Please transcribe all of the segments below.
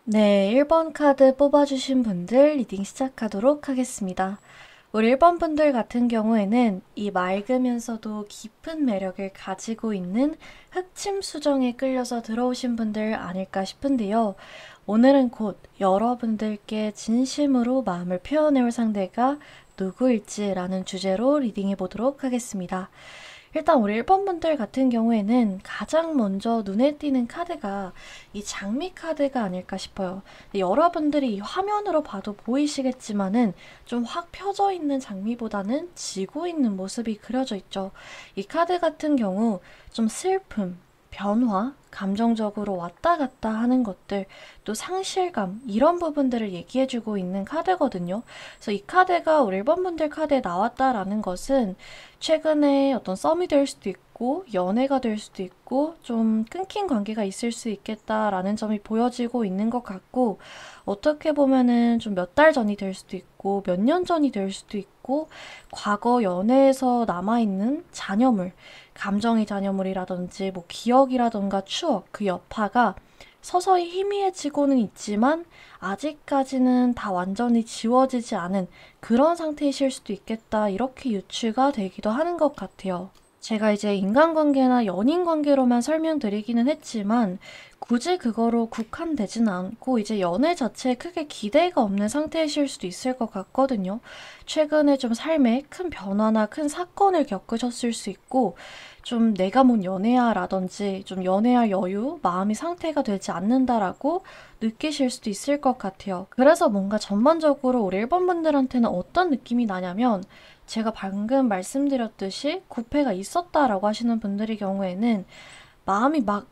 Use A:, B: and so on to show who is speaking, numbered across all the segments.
A: 네, 1번 카드 뽑아주신 분들 리딩 시작하도록 하겠습니다. 우리 1번 분들 같은 경우에는 이 맑으면서도 깊은 매력을 가지고 있는 흑침 수정에 끌려서 들어오신 분들 아닐까 싶은데요. 오늘은 곧 여러분들께 진심으로 마음을 표현해올 상대가 누구일지라는 주제로 리딩해 보도록 하겠습니다. 일단 우리 1번 분들 같은 경우에는 가장 먼저 눈에 띄는 카드가 이 장미 카드가 아닐까 싶어요. 여러분들이 이 화면으로 봐도 보이시겠지만은 좀 확 펴져 있는 장미보다는 지고 있는 모습이 그려져 있죠. 이 카드 같은 경우 좀 슬픔, 변화, 감정적으로 왔다 갔다 하는 것들, 또 상실감, 이런 부분들을 얘기해주고 있는 카드거든요. 그래서 이 카드가 우리 1번 분들 카드에 나왔다라는 것은 최근에 어떤 썸이 될 수도 있고, 연애가 될 수도 있고, 좀 끊긴 관계가 있을 수 있겠다라는 점이 보여지고 있는 것 같고, 어떻게 보면은 좀 몇 달 전이 될 수도 있고, 몇 년 전이 될 수도 있고, 과거 연애에서 남아있는 잔여물, 감정의 잔여물이라든지 뭐 기억이라던가 추억, 그 여파가 서서히 희미해지고는 있지만 아직까지는 다 완전히 지워지지 않은 그런 상태이실 수도 있겠다. 이렇게 유추가 되기도 하는 것 같아요. 제가 이제 인간관계나 연인관계로만 설명드리기는 했지만 굳이 그거로 국한되진 않고 이제 연애 자체에 크게 기대가 없는 상태이실 수도 있을 것 같거든요. 최근에 좀 삶에 큰 변화나 큰 사건을 겪으셨을 수 있고 좀 내가 뭔 연애야 라든지 좀 연애할 여유, 마음이 상태가 되지 않는다라고 느끼실 수도 있을 것 같아요. 그래서 뭔가 전반적으로 우리 1번 분들한테는 어떤 느낌이 나냐면 제가 방금 말씀드렸듯이 구패가 있었다라고 하시는 분들의 경우에는 마음이 막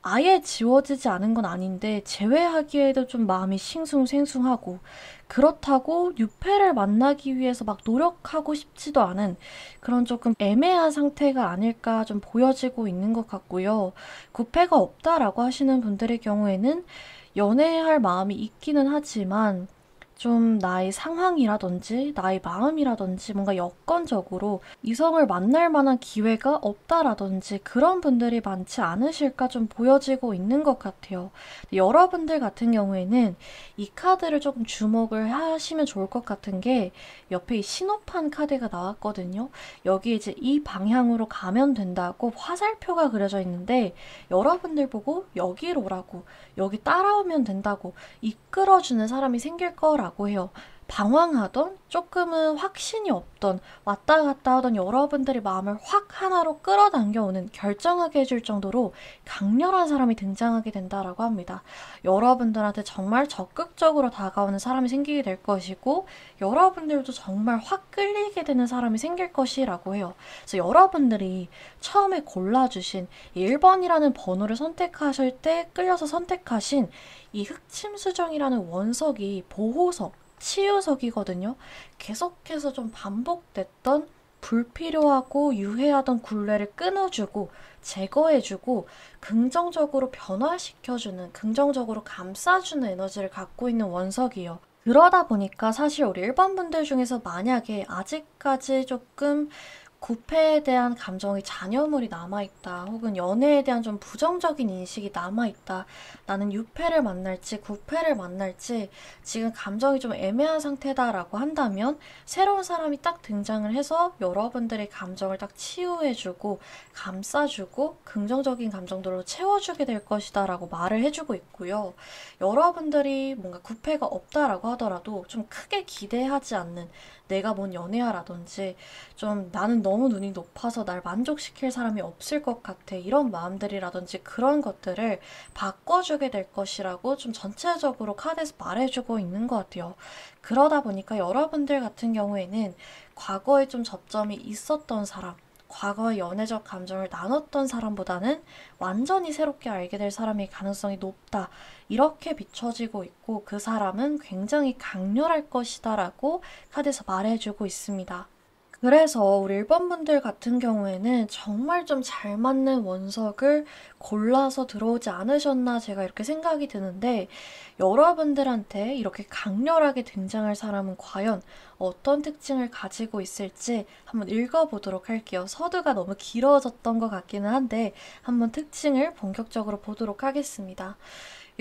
A: 아예 지워지지 않은 건 아닌데 제외하기에도 좀 마음이 싱숭생숭하고 그렇다고 유패를 만나기 위해서 막 노력하고 싶지도 않은 그런 조금 애매한 상태가 아닐까 좀 보여지고 있는 것 같고요. 구패가 없다라고 하시는 분들의 경우에는 연애할 마음이 있기는 하지만 좀 나의 상황이라든지 나의 마음이라든지 뭔가 여건적으로 이성을 만날 만한 기회가 없다라든지 그런 분들이 많지 않으실까 좀 보여지고 있는 것 같아요. 여러분들 같은 경우에는 이 카드를 조금 주목을 하시면 좋을 것 같은 게 옆에 이 신호판 카드가 나왔거든요. 여기 이제 이 방향으로 가면 된다고 화살표가 그려져 있는데 여러분들 보고 여기로 오라고 여기 따라오면 된다고 이끌어주는 사람이 생길 거라고 해요. 방황하던 조금은 확신이 없던 왔다 갔다 하던 여러분들의 마음을 확 하나로 끌어당겨오는 결정하게 해줄 정도로 강렬한 사람이 등장하게 된다라고 합니다. 여러분들한테 정말 적극적으로 다가오는 사람이 생기게 될 것이고 여러분들도 정말 확 끌리게 되는 사람이 생길 것이라고 해요. 그래서 여러분들이 처음에 골라주신 1번이라는 번호를 선택하실 때 끌려서 선택하신 이 흑침수정이라는 원석이 보호석, 치유석이거든요. 계속해서 좀 반복됐던 불필요하고 유해하던 굴레를 끊어주고 제거해주고 긍정적으로 변화시켜주는 긍정적으로 감싸주는 에너지를 갖고 있는 원석이에요. 그러다 보니까 사실 우리 일반 분들 중에서 만약에 아직까지 조금 구패에 대한 감정이 잔여물이 남아있다. 혹은 연애에 대한 좀 부정적인 인식이 남아있다. 나는 유패를 만날지 구패를 만날지 지금 감정이 좀 애매한 상태다라고 한다면 새로운 사람이 딱 등장을 해서 여러분들의 감정을 딱 치유해주고 감싸주고 긍정적인 감정들로 채워주게 될 것이다 라고 말을 해주고 있고요. 여러분들이 뭔가 구패가 없다라고 하더라도 좀 크게 기대하지 않는 내가 뭔 연애야라든지 좀 나는 너무 눈이 높아서 날 만족시킬 사람이 없을 것 같아. 이런 마음들이라든지 그런 것들을 바꿔주게 될 것이라고 좀 전체적으로 카드에서 말해주고 있는 것 같아요. 그러다 보니까 여러분들 같은 경우에는 과거에 좀 접점이 있었던 사람, 과거의 연애적 감정을 나눴던 사람보다는 완전히 새롭게 알게 될 사람의 가능성이 높다. 이렇게 비춰지고 있고 그 사람은 굉장히 강렬할 것이다 라고 카드에서 말해주고 있습니다. 그래서 우리 1번 분들 같은 경우에는 정말 좀 잘 맞는 원석을 골라서 들어오지 않으셨나 제가 이렇게 생각이 드는데 여러분들한테 이렇게 강렬하게 등장할 사람은 과연 어떤 특징을 가지고 있을지 한번 읽어보도록 할게요. 서두가 너무 길어졌던 것 같기는 한데 한번 특징을 본격적으로 보도록 하겠습니다.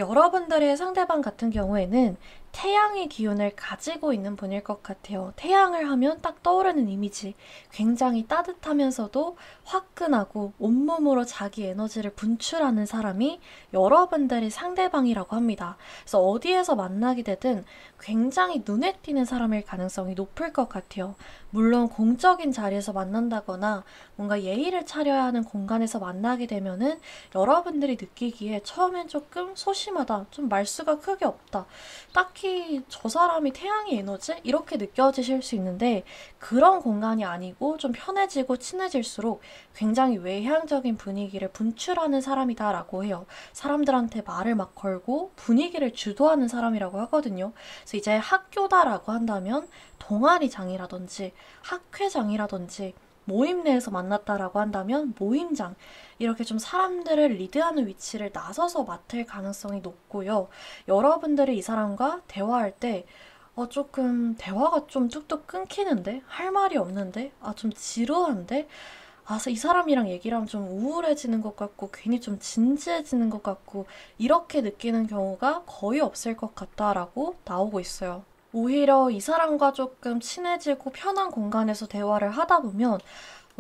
A: 여러분들의 상대방 같은 경우에는 태양의 기운을 가지고 있는 분일 것 같아요. 태양을 하면 딱 떠오르는 이미지. 굉장히 따뜻하면서도 화끈하고 온몸으로 자기 에너지를 분출하는 사람이 여러분들의 상대방이라고 합니다. 그래서 어디에서 만나게 되든 굉장히 눈에 띄는 사람일 가능성이 높을 것 같아요. 물론 공적인 자리에서 만난다거나 뭔가 예의를 차려야 하는 공간에서 만나게 되면은 여러분들이 느끼기에 처음엔 조금 소심하다, 좀 말수가 크게 없다, 딱히 저 사람이 태양의 에너지? 이렇게 느껴지실 수 있는데 그런 공간이 아니고 좀 편해지고 친해질수록 굉장히 외향적인 분위기를 분출하는 사람이다라고 해요. 사람들한테 말을 막 걸고 분위기를 주도하는 사람이라고 하거든요. 그래서 이제 학교다라고 한다면 동아리장이라든지 학회장이라든지 모임 내에서 만났다라고 한다면 모임장, 이렇게 좀 사람들을 리드하는 위치를 나서서 맡을 가능성이 높고요. 여러분들이 이 사람과 대화할 때 조금 대화가 좀 뚝뚝 끊기는데? 할 말이 없는데? 좀 지루한데? 이 사람이랑 얘기를 하면 좀 우울해지는 것 같고 괜히 좀 진지해지는 것 같고 이렇게 느끼는 경우가 거의 없을 것 같다라고 나오고 있어요. 오히려 이 사람과 조금 친해지고 편한 공간에서 대화를 하다 보면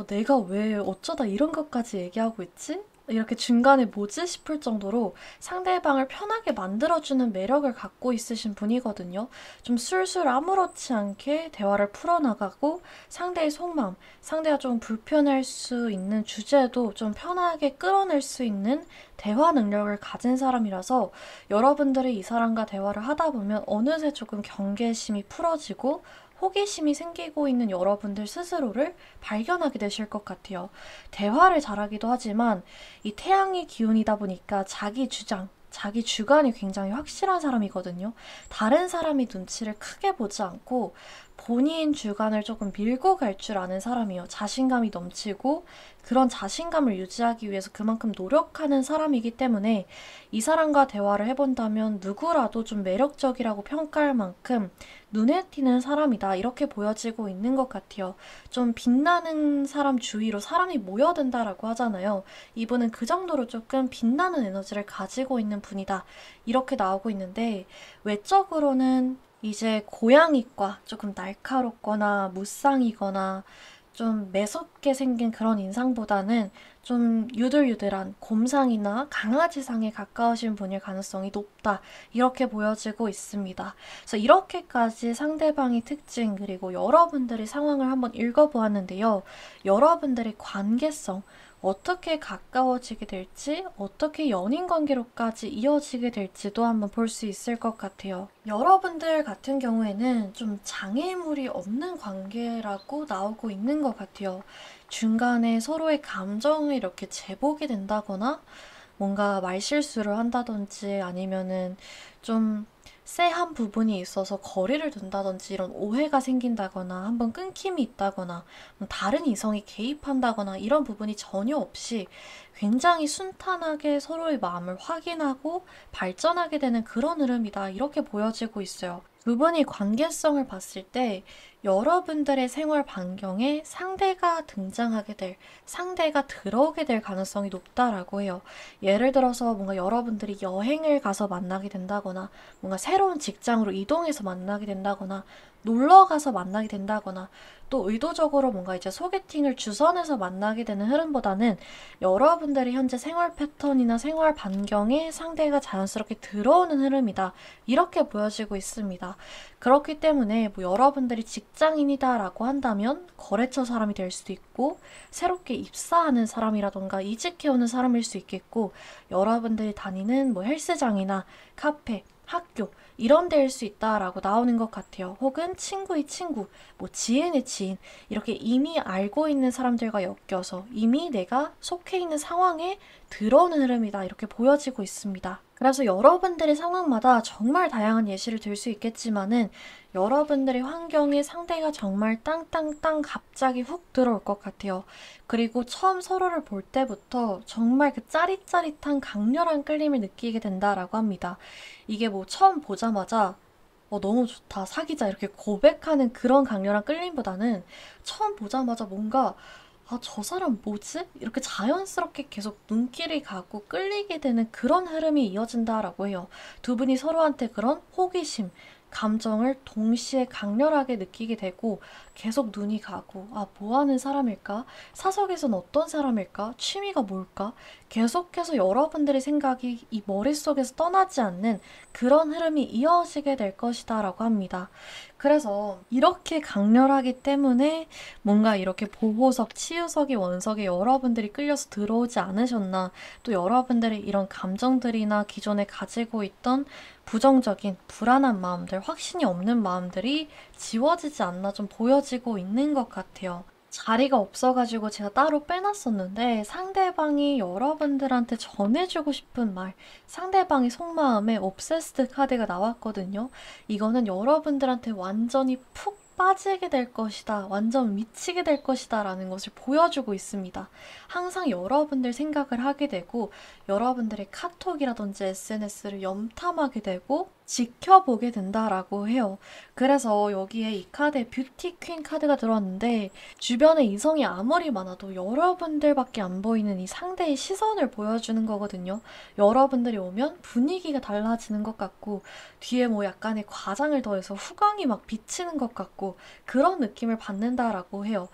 A: 내가 왜 어쩌다 이런 것까지 얘기하고 있지? 이렇게 중간에 뭐지 싶을 정도로 상대방을 편하게 만들어주는 매력을 갖고 있으신 분이거든요. 좀 술술 아무렇지 않게 대화를 풀어나가고 상대의 속마음, 상대가 좀 불편할 수 있는 주제도 좀 편하게 끌어낼 수 있는 대화 능력을 가진 사람이라서 여러분들이 이 사람과 대화를 하다 보면 어느새 조금 경계심이 풀어지고 호기심이 생기고 있는 여러분들 스스로를 발견하게 되실 것 같아요. 대화를 잘하기도 하지만 이 태양의 기운이다 보니까 자기 주장, 자기 주관이 굉장히 확실한 사람이거든요. 다른 사람이 눈치를 크게 보지 않고 본인 주관을 조금 밀고 갈 줄 아는 사람이에요. 자신감이 넘치고 그런 자신감을 유지하기 위해서 그만큼 노력하는 사람이기 때문에 이 사람과 대화를 해본다면 누구라도 좀 매력적이라고 평가할 만큼 눈에 띄는 사람이다, 이렇게 보여지고 있는 것 같아요. 좀 빛나는 사람 주위로 사람이 모여든다라고 하잖아요. 이분은 그 정도로 조금 빛나는 에너지를 가지고 있는 분이다, 이렇게 나오고 있는데 외적으로는 이제 고양이과 조금 날카롭거나 무쌍이거나 좀 매섭게 생긴 그런 인상보다는 좀 유들유들한 곰상이나 강아지상에 가까우신 분일 가능성이 높다, 이렇게 보여지고 있습니다. 그래서 이렇게까지 상대방의 특징 그리고 여러분들의 상황을 한번 읽어보았는데요. 여러분들의 관계성, 어떻게 가까워지게 될지, 어떻게 연인 관계로까지 이어지게 될지도 한번 볼 수 있을 것 같아요. 여러분들 같은 경우에는 좀 장애물이 없는 관계라고 나오고 있는 것 같아요. 중간에 서로의 감정을 이렇게 재보게 된다거나 뭔가 말실수를 한다든지 아니면은 좀 쎄한 부분이 있어서 거리를 둔다든지 이런 오해가 생긴다거나 한번 끊김이 있다거나 다른 이성이 개입한다거나 이런 부분이 전혀 없이 굉장히 순탄하게 서로의 마음을 확인하고 발전하게 되는 그런 흐름이다, 이렇게 보여지고 있어요. 두 분이 관계성을 봤을 때 여러분들의 생활 반경에 상대가 등장하게 될, 상대가 들어오게 될 가능성이 높다라고 해요. 예를 들어서 뭔가 여러분들이 여행을 가서 만나게 된다거나 뭔가 새로운 직장으로 이동해서 만나게 된다거나 놀러 가서 만나게 된다거나 또 의도적으로 뭔가 이제 소개팅을 주선해서 만나게 되는 흐름보다는 여러분들이 현재 생활 패턴이나 생활 반경에 상대가 자연스럽게 들어오는 흐름이다, 이렇게 보여지고 있습니다. 그렇기 때문에 뭐 여러분들이 직장인이다라고 한다면 거래처 사람이 될 수도 있고 새롭게 입사하는 사람이라던가 이직해오는 사람일 수 있겠고 여러분들이 다니는 뭐 헬스장이나 카페, 학교 이런 데일 수 있다라고 나오는 것 같아요. 혹은 친구의 친구, 뭐 지인의 지인, 이렇게 이미 알고 있는 사람들과 엮여서 이미 내가 속해 있는 상황에 들어오는 흐름이다, 이렇게 보여지고 있습니다. 그래서 여러분들의 상황마다 정말 다양한 예시를 들 수 있겠지만은 여러분들의 환경에 상대가 정말 땅땅땅 갑자기 훅 들어올 것 같아요. 그리고 처음 서로를 볼 때부터 정말 그 짜릿짜릿한 강렬한 끌림을 느끼게 된다라고 합니다. 이게 뭐 처음 보자마자 너무 좋다, 사귀자, 이렇게 고백하는 그런 강렬한 끌림보다는 처음 보자마자 뭔가 아, 저 사람 뭐지? 이렇게 자연스럽게 계속 눈길이 가고 끌리게 되는 그런 흐름이 이어진다라고 해요. 두 분이 서로한테 그런 호기심, 감정을 동시에 강렬하게 느끼게 되고 계속 눈이 가고, 아, 뭐 하는 사람일까? 사석에선 어떤 사람일까? 취미가 뭘까? 계속해서 여러분들의 생각이 이 머릿속에서 떠나지 않는 그런 흐름이 이어지게 될 것이다라고 합니다. 그래서 이렇게 강렬하기 때문에 뭔가 이렇게 보호석, 치유석이 원석에 여러분들이 끌려서 들어오지 않으셨나, 또 여러분들의 이런 감정들이나 기존에 가지고 있던 부정적인 불안한 마음들, 확신이 없는 마음들이 지워지지 않나 좀 보여지고 있는 것 같아요. 자리가 없어가지고 제가 따로 빼놨었는데 상대방이 여러분들한테 전해주고 싶은 말, 상대방의 속마음에 옵세스드 카드가 나왔거든요. 이거는 여러분들한테 완전히 푹 빠지게 될 것이다, 완전 미치게 될 것이다 라는 것을 보여주고 있습니다. 항상 여러분들 생각을 하게 되고 여러분들의 카톡이라든지 SNS를 염탐하게 되고 지켜보게 된다라고 해요. 그래서 여기에 이 카드에 뷰티 퀸 카드가 들어왔는데 주변에 이성이 아무리 많아도 여러분들밖에 안 보이는 이 상대의 시선을 보여주는 거거든요. 여러분들이 오면 분위기가 달라지는 것 같고 뒤에 뭐 약간의 과장을 더해서 후광이 막 비치는 것 같고 그런 느낌을 받는다라고 해요.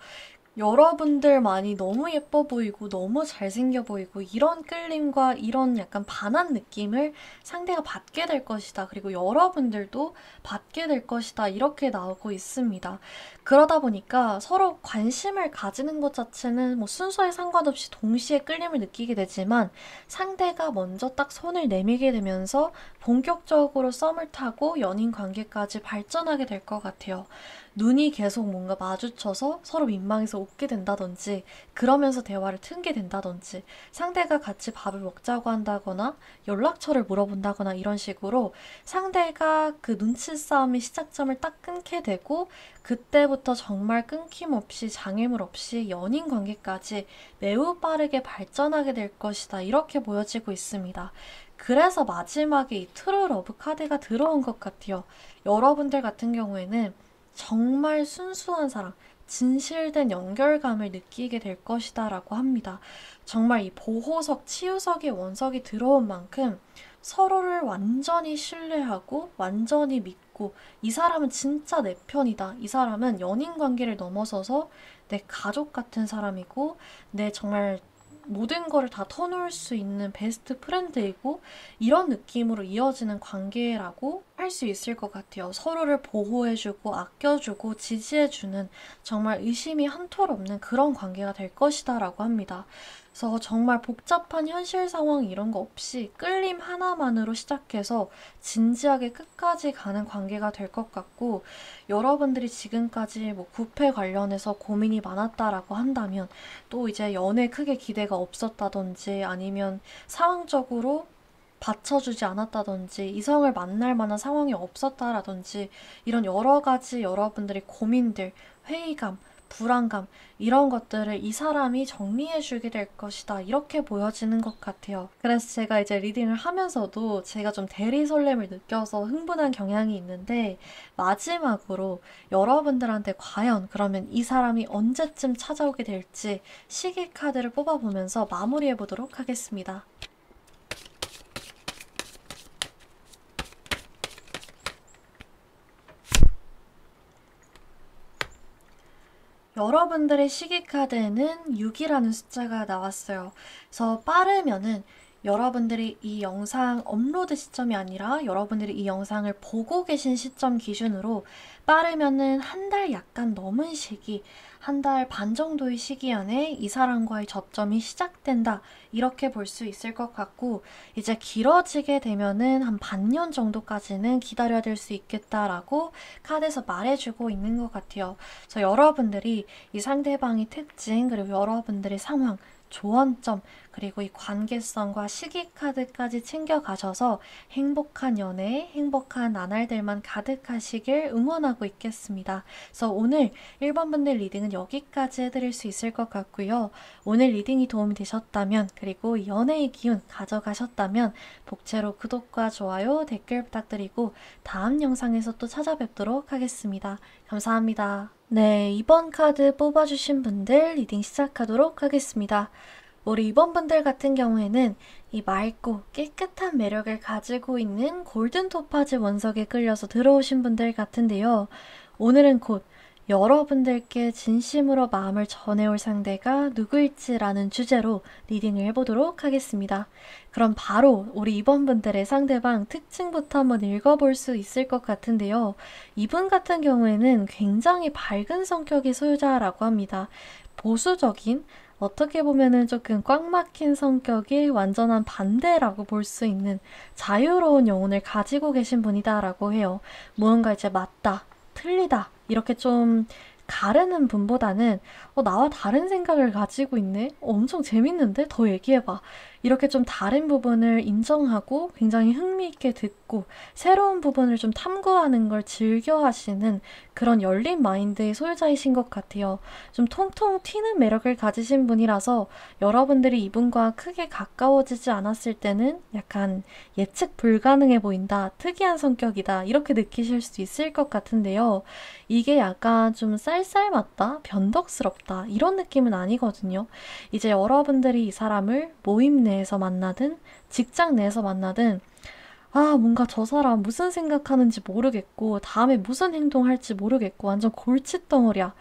A: 여러분들만이 너무 예뻐 보이고 너무 잘생겨 보이고 이런 끌림과 이런 약간 반한 느낌을 상대가 받게 될 것이다. 그리고 여러분들도 받게 될 것이다. 이렇게 나오고 있습니다. 그러다 보니까 서로 관심을 가지는 것 자체는 뭐 순서에 상관없이 동시에 끌림을 느끼게 되지만 상대가 먼저 딱 손을 내밀게 되면서 본격적으로 썸을 타고 연인 관계까지 발전하게 될 것 같아요. 눈이 계속 뭔가 마주쳐서 서로 민망해서 웃게 된다든지 그러면서 대화를 트게 된다든지 상대가 같이 밥을 먹자고 한다거나 연락처를 물어본다거나 이런 식으로 상대가 그 눈치 싸움의 시작점을 딱 끊게 되고 그때부터 정말 끊김없이 장애물 없이 연인 관계까지 매우 빠르게 발전하게 될 것이다. 이렇게 보여지고 있습니다. 그래서 마지막에 이 트루 러브 카드가 들어온 것 같아요. 여러분들 같은 경우에는 정말 순수한 사랑, 진실된 연결감을 느끼게 될 것이다 라고 합니다. 정말 이 보호석, 치유석의 원석이 들어온 만큼 서로를 완전히 신뢰하고 완전히 믿고 이 사람은 진짜 내 편이다. 이 사람은 연인 관계를 넘어서서 내 가족 같은 사람이고 내 정말 모든 거를 다 터놓을 수 있는 베스트 프렌드이고 이런 느낌으로 이어지는 관계라고 할 수 있을 것 같아요. 서로를 보호해주고 아껴주고 지지해주는 정말 의심이 한 톨 없는 그런 관계가 될 것이다 라고 합니다. 그래서 정말 복잡한 현실 상황 이런 거 없이 끌림 하나만으로 시작해서 진지하게 끝까지 가는 관계가 될 것 같고 여러분들이 지금까지 뭐 부패 관련해서 고민이 많았다라고 한다면 또 이제 연애 크게 기대가 없었다든지 아니면 상황적으로 받쳐주지 않았다든지 이성을 만날 만한 상황이 없었다라든지 이런 여러 가지 여러분들의 고민들, 회의감, 불안감 이런 것들을 이 사람이 정리해주게 될 것이다. 이렇게 보여지는 것 같아요. 그래서 제가 이제 리딩을 하면서도 제가 좀 대리 설렘을 느껴서 흥분한 경향이 있는데 마지막으로 여러분들한테 과연 그러면 이 사람이 언제쯤 찾아오게 될지 시기 카드를 뽑아보면서 마무리해 보도록 하겠습니다. 여러분들의 시기 카드에는 6이라는 숫자가 나왔어요. 그래서 빠르면은 여러분들이 이 영상 업로드 시점이 아니라 여러분들이 이 영상을 보고 계신 시점 기준으로 빠르면은 한 달 약간 넘은 시기, 한 달 반 정도의 시기 안에 이 사람과의 접점이 시작된다. 이렇게 볼 수 있을 것 같고 이제 길어지게 되면은 한 반년 정도까지는 기다려야 될 수 있겠다라고 카드에서 말해주고 있는 것 같아요. 그래서 여러분들이 이 상대방의 특징 그리고 여러분들의 상황 조언점 그리고 이 관계성과 시기 카드까지 챙겨가셔서 행복한 연애, 행복한 나날들만 가득하시길 응원하고 있겠습니다. 그래서 오늘 1번 분들 리딩은 여기까지 해드릴 수 있을 것 같고요. 오늘 리딩이 도움이 되셨다면 그리고 연애의 기운 가져가셨다면 복채로 구독과 좋아요, 댓글 부탁드리고 다음 영상에서 또 찾아뵙도록 하겠습니다. 감사합니다. 네, 이번 카드 뽑아주신 분들 리딩 시작하도록 하겠습니다. 우리 이번 분들 같은 경우에는 이 맑고 깨끗한 매력을 가지고 있는 골든 토파즈 원석에 끌려서 들어오신 분들 같은데요. 오늘은 곧 여러분들께 진심으로 마음을 전해올 상대가 누구일지라는 주제로 리딩을 해보도록 하겠습니다. 그럼 바로 우리 이번 분들의 상대방 특징부터 한번 읽어볼 수 있을 것 같은데요. 이분 같은 경우에는 굉장히 밝은 성격의 소유자라고 합니다. 보수적인, 어떻게 보면은 조금 꽉 막힌 성격의 완전한 반대라고 볼 수 있는 자유로운 영혼을 가지고 계신 분이다라고 해요. 무언가 이제 맞다, 틀리다 이렇게 좀 가르는 분보다는 나와 다른 생각을 가지고 있네? 엄청 재밌는데? 더 얘기해봐. 이렇게 좀 다른 부분을 인정하고 굉장히 흥미있게 듣고 새로운 부분을 좀 탐구하는 걸 즐겨 하시는 그런 열린 마인드의 소유자이신 것 같아요. 좀 통통 튀는 매력을 가지신 분이라서 여러분들이 이분과 크게 가까워지지 않았을 때는 약간 예측 불가능해 보인다, 특이한 성격이다 이렇게 느끼실 수 있을 것 같은데요. 이게 약간 좀 쌀쌀 맞다, 변덕스럽다 이런 느낌은 아니거든요. 이제 여러분들이 이 사람을 모임 내에서 만나든 직장 내에서 만나든 뭔가 저 사람 무슨 생각하는지 모르겠고 다음에 무슨 행동할지 모르겠고 완전 골칫덩어리야.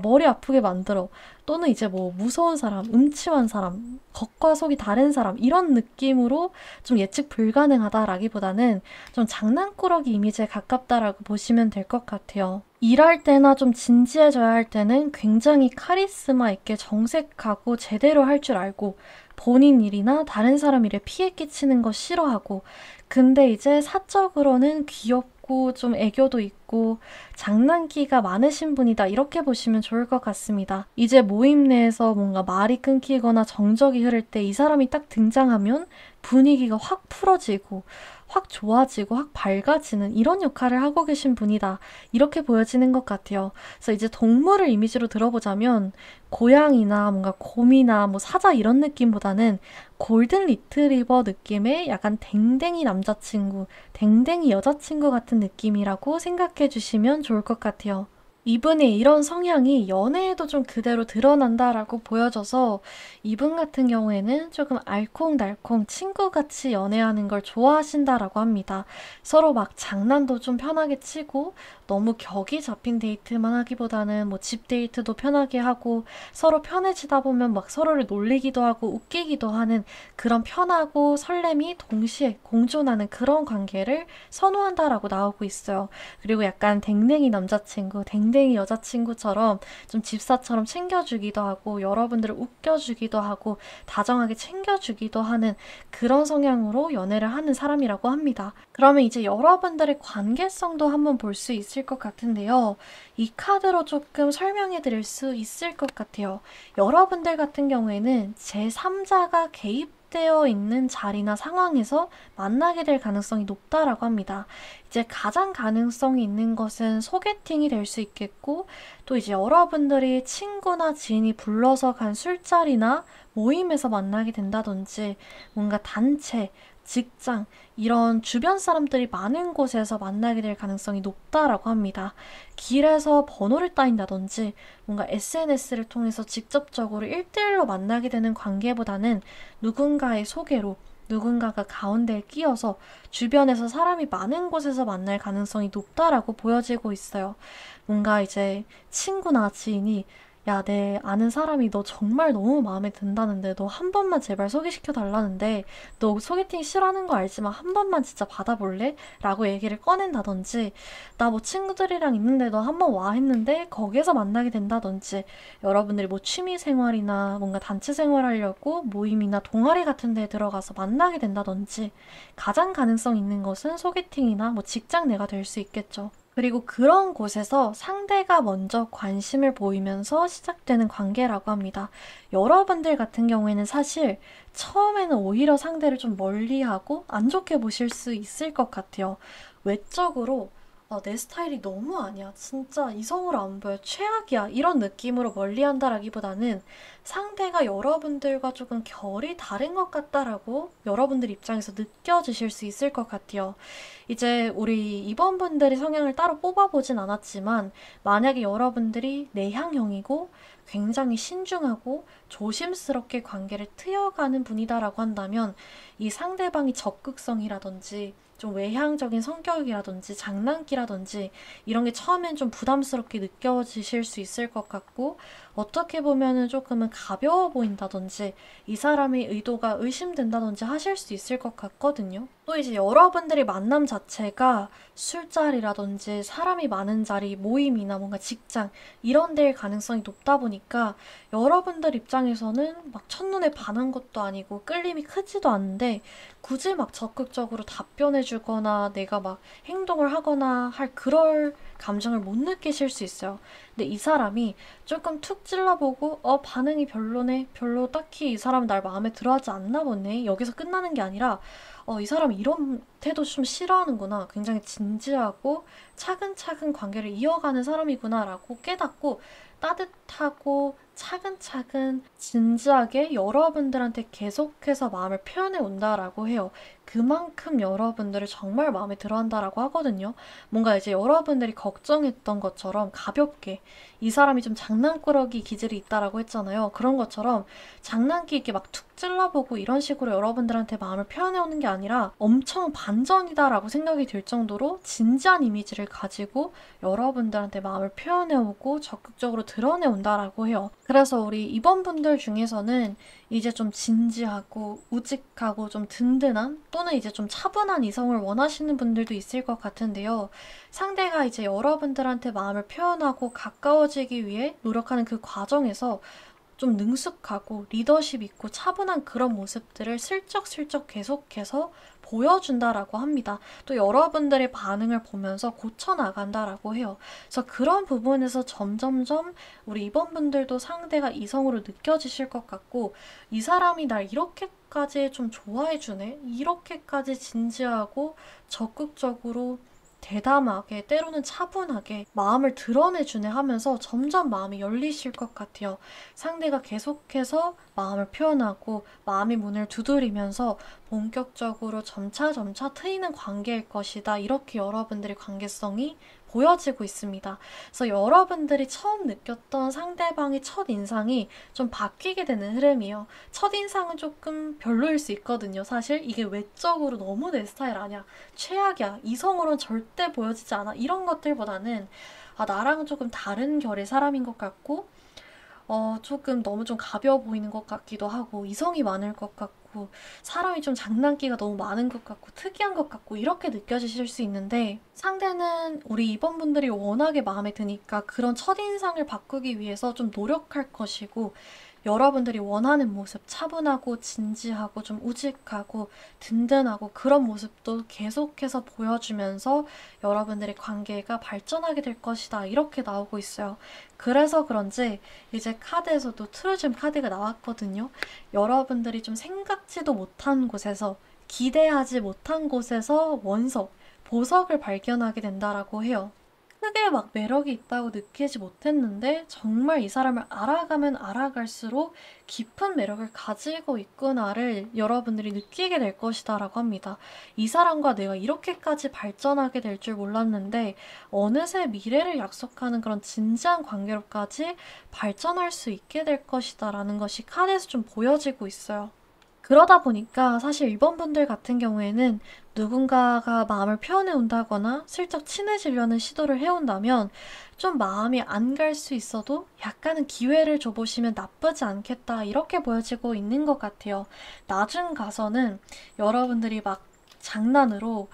A: 머리 아프게 만들어. 또는 이제 뭐 무서운 사람, 음침한 사람, 겉과 속이 다른 사람 이런 느낌으로 좀 예측 불가능하다라기보다는 좀 장난꾸러기 이미지에 가깝다라고 보시면 될 것 같아요. 일할 때나 좀 진지해져야 할 때는 굉장히 카리스마 있게 정색하고 제대로 할 줄 알고 본인 일이나 다른 사람 일에 피해 끼치는 거 싫어하고 근데 이제 사적으로는 귀엽고 좀 애교도 있고 장난기가 많으신 분이다 이렇게 보시면 좋을 것 같습니다. 이제 모임 내에서 뭔가 말이 끊기거나 정적이 흐를 때 이 사람이 딱 등장하면 분위기가 확 풀어지고 확 좋아지고 확 밝아지는 이런 역할을 하고 계신 분이다. 이렇게 보여지는 것 같아요. 그래서 이제 동물을 이미지로 들어보자면 고양이나 뭔가 곰이나 뭐 사자 이런 느낌보다는 골든 리트리버 느낌의 약간 댕댕이 남자친구, 댕댕이 여자친구 같은 느낌이라고 생각해 주시면 좋을 것 같아요. 이분의 이런 성향이 연애에도 좀 그대로 드러난다라고 보여져서 이분 같은 경우에는 조금 알콩달콩 친구같이 연애하는 걸 좋아하신다라고 합니다. 서로 막 장난도 좀 편하게 치고 너무 격이 잡힌 데이트만 하기보다는 뭐 집 데이트도 편하게 하고 서로 편해지다 보면 막 서로를 놀리기도 하고 웃기기도 하는 그런 편하고 설렘이 동시에 공존하는 그런 관계를 선호한다라고 나오고 있어요. 그리고 약간 댕댕이 남자친구, 댕댕이 여자친구처럼 좀 집사처럼 챙겨주기도 하고 여러분들을 웃겨주기도 하고 다정하게 챙겨주기도 하는 그런 성향으로 연애를 하는 사람이라고 합니다. 그러면 이제 여러분들의 관계성도 한번 볼 수 있을 것 같은데요. 이 카드로 조금 설명해 드릴 수 있을 것 같아요. 여러분들 같은 경우에는 제3자가 개입되어 있는 자리나 상황에서 만나게 될 가능성이 높다라고 합니다. 이제 가장 가능성이 있는 것은 소개팅이 될 수 있겠고 또 이제 여러분들이 친구나 지인이 불러서 간 술자리나 모임에서 만나게 된다든지 뭔가 단체, 직장 이런 주변 사람들이 많은 곳에서 만나게 될 가능성이 높다라고 합니다. 길에서 번호를 따인다든지 뭔가 SNS를 통해서 직접적으로 1대1로 만나게 되는 관계보다는 누군가의 소개로 누군가가 가운데에 끼어서 주변에서 사람이 많은 곳에서 만날 가능성이 높다라고 보여지고 있어요. 뭔가 이제 친구나 지인이 야, 내 아는 사람이 너 정말 너무 마음에 든다는데 너 한 번만 제발 소개시켜 달라는데 너 소개팅 싫어하는 거 알지만 한 번만 진짜 받아볼래? 라고 얘기를 꺼낸다든지 나 뭐 친구들이랑 있는데 너 한 번 와 했는데 거기에서 만나게 된다든지 여러분들이 뭐 취미 생활이나 뭔가 단체 생활하려고 모임이나 동아리 같은 데 들어가서 만나게 된다든지 가장 가능성 있는 것은 소개팅이나 뭐 직장 내가 될 수 있겠죠. 그리고 그런 곳에서 상대가 먼저 관심을 보이면서 시작되는 관계라고 합니다. 여러분들 같은 경우에는 사실 처음에는 오히려 상대를 좀 멀리하고 안 좋게 보실 수 있을 것 같아요. 외적으로 내 스타일이 너무 아니야. 진짜 이성으로 안 보여. 최악이야. 이런 느낌으로 멀리한다라기보다는 상대가 여러분들과 조금 결이 다른 것 같다라고 여러분들 입장에서 느껴지실 수 있을 것 같아요. 이제 우리 이번분들의 성향을 따로 뽑아보진 않았지만 만약에 여러분들이 내향형이고 굉장히 신중하고 조심스럽게 관계를 트여가는 분이다라고 한다면 이 상대방이 적극성이라든지 좀 외향적인 성격이라든지 장난기라든지 이런 게 처음엔 좀 부담스럽게 느껴지실 수 있을 것 같고 어떻게 보면은 조금은 가벼워 보인다든지 이 사람의 의도가 의심된다든지 하실 수 있을 것 같거든요. 또 이제 여러분들이 만남 자체가 술자리라든지 사람이 많은 자리, 모임이나 뭔가 직장 이런 데일 가능성이 높다 보니까 여러분들 입장에서는 막 첫눈에 반한 것도 아니고 끌림이 크지도 않은데 굳이 막 적극적으로 답변해 주거나 내가 막 행동을 하거나 할 그럴 감정을 못 느끼실 수 있어요. 근데 이 사람이 조금 툭 찔러보고 반응이 별로네. 별로 딱히 이 사람 날 마음에 들어하지 않나 보네. 여기서 끝나는 게 아니라 이 사람이 이런 태도 좀 싫어하는구나. 굉장히 진지하고 차근차근 관계를 이어가는 사람이구나라고 깨닫고 따뜻하고 차근차근 진지하게 여러분들한테 계속해서 마음을 표현해 온다라고 해요. 그만큼 여러분들을 정말 마음에 들어 한다라고 하거든요. 뭔가 이제 여러분들이 걱정했던 것처럼 가볍게 이 사람이 좀 장난꾸러기 기질이 있다라고 했잖아요. 그런 것처럼 장난기 있게 막 툭 찔러보고 이런 식으로 여러분들한테 마음을 표현해 오는 게 아니라 엄청 반전이다라고 생각이 들 정도로 진지한 이미지를 가지고 여러분들한테 마음을 표현해 오고 적극적으로 드러내 온다라고 해요. 그래서 우리 이번 분들 중에서는 이제 좀 진지하고 우직하고 좀 든든한 또는 이제 좀 차분한 이성을 원하시는 분들도 있을 것 같은데요. 상대가 이제 여러분들한테 마음을 표현하고 가까워지기 위해 노력하는 그 과정에서 좀 능숙하고 리더십 있고 차분한 그런 모습들을 슬쩍슬쩍 계속해서 보여준다라고 합니다. 또 여러분들의 반응을 보면서 고쳐나간다라고 해요. 그래서 그런 부분에서 점점점 우리 이번 분들도 상대가 이성으로 느껴지실 것 같고 이 사람이 날 이렇게까지 좀 좋아해주네? 이렇게까지 진지하고 적극적으로 대담하게 때로는 차분하게 마음을 드러내주네 하면서 점점 마음이 열리실 것 같아요. 상대가 계속해서 마음을 표현하고 마음의 문을 두드리면서 본격적으로 점차 트이는 관계일 것이다. 이렇게 여러분들의 관계성이 보여지고 있습니다. 그래서 여러분들이 처음 느꼈던 상대방의 첫 인상이 좀 바뀌게 되는 흐름이에요. 첫 인상은 조금 별로일 수 있거든요. 사실 이게 외적으로 너무 내 스타일 아니야. 최악이야. 이성으로는 절대 보여지지 않아. 이런 것들보다는 나랑은 조금 다른 결의 사람인 것 같고 조금 너무 좀 가벼워 보이는 것 같기도 하고, 이성이 많을 것 같고, 사람이 좀 장난기가 너무 많은 것 같고, 특이한 것 같고, 이렇게 느껴지실 수 있는데, 상대는 우리 이번분들이 워낙에 마음에 드니까 그런 첫인상을 바꾸기 위해서 좀 노력할 것이고, 여러분들이 원하는 모습, 차분하고 진지하고 좀 우직하고 든든하고 그런 모습도 계속해서 보여주면서 여러분들의 관계가 발전하게 될 것이다. 이렇게 나오고 있어요. 그래서 그런지 이제 카드에서도 트루즘 카드가 나왔거든요. 여러분들이 좀 생각지도 못한 곳에서 기대하지 못한 곳에서 원석, 보석을 발견하게 된다라고 해요. 크게 막 매력이 있다고 느끼지 못했는데 정말 이 사람을 알아가면 알아갈수록 깊은 매력을 가지고 있구나를 여러분들이 느끼게 될 것이다라고 합니다. 이 사람과 내가 이렇게까지 발전하게 될 줄 몰랐는데 어느새 미래를 약속하는 그런 진지한 관계로까지 발전할 수 있게 될 것이다라는 것이 카드에서 좀 보여지고 있어요. 그러다 보니까 사실 이번 분들 같은 경우에는 누군가가 마음을 표현해 온다거나 슬쩍 친해지려는 시도를 해온다면 좀 마음이 안 갈 수 있어도 약간은 기회를 줘보시면 나쁘지 않겠다 이렇게 보여지고 있는 것 같아요. 나중 가서는 여러분들이 막 장난으로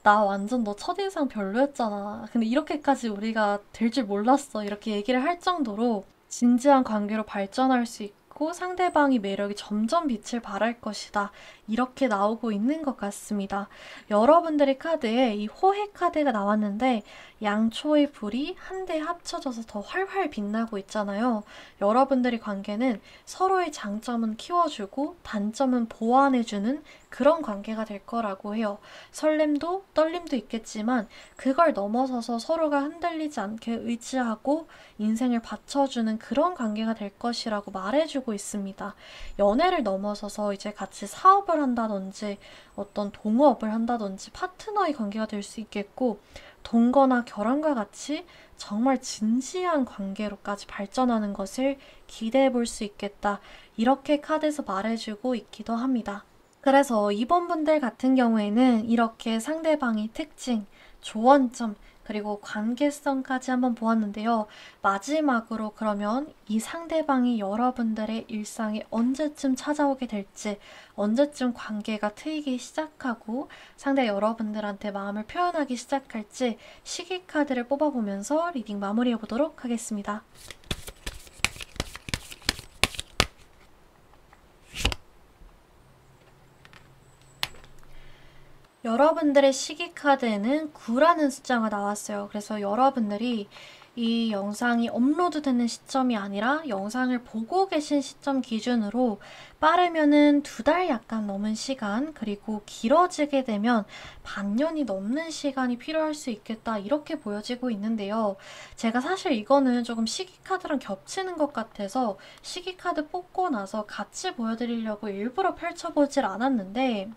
A: 나 완전 너 첫인상 별로였잖아. 근데 이렇게까지 우리가 될 줄 몰랐어. 이렇게 얘기를 할 정도로 진지한 관계로 발전할 수 있고 상대방이 매력이 점점 빛을 발할 것이다. 이렇게 나오고 있는 것 같습니다. 여러분들의 카드에 이 호해 카드가 나왔는데 양초의 불이 한데 합쳐져서 더 활활 빛나고 있잖아요. 여러분들의 관계는 서로의 장점은 키워주고 단점은 보완해주는 그런 관계가 될 거라고 해요. 설렘도 떨림도 있겠지만 그걸 넘어서서 서로가 흔들리지 않게 의지하고 인생을 받쳐주는 그런 관계가 될 것이라고 말해주고 있습니다. 연애를 넘어서서 이제 같이 사업을 한다든지 어떤 동업을 한다든지 파트너의 관계가 될 수 있겠고 동거나 결혼과 같이 정말 진지한 관계로까지 발전하는 것을 기대해 볼 수 있겠다. 이렇게 카드에서 말해주고 있기도 합니다. 그래서 이번 분들 같은 경우에는 이렇게 상대방의 특징, 조언점, 그리고 관계성까지 한번 보았는데요. 마지막으로 그러면 이 상대방이 여러분들의 일상에 언제쯤 찾아오게 될지, 언제쯤 관계가 트이기 시작하고 상대 여러분들한테 마음을 표현하기 시작할지 시기 카드를 뽑아보면서 리딩 마무리해 보도록 하겠습니다. 여러분들의 시기 카드에는 9라는 숫자가 나왔어요. 그래서 여러분들이 이 영상이 업로드되는 시점이 아니라 영상을 보고 계신 시점 기준으로 빠르면은 2달 약간 넘은 시간, 그리고 길어지게 되면 반년이 넘는 시간이 필요할 수 있겠다, 이렇게 보여지고 있는데요. 제가 사실 이거는 조금 시기 카드랑 겹치는 것 같아서 시기 카드 뽑고 나서 같이 보여드리려고 일부러 펼쳐보질 않았는데,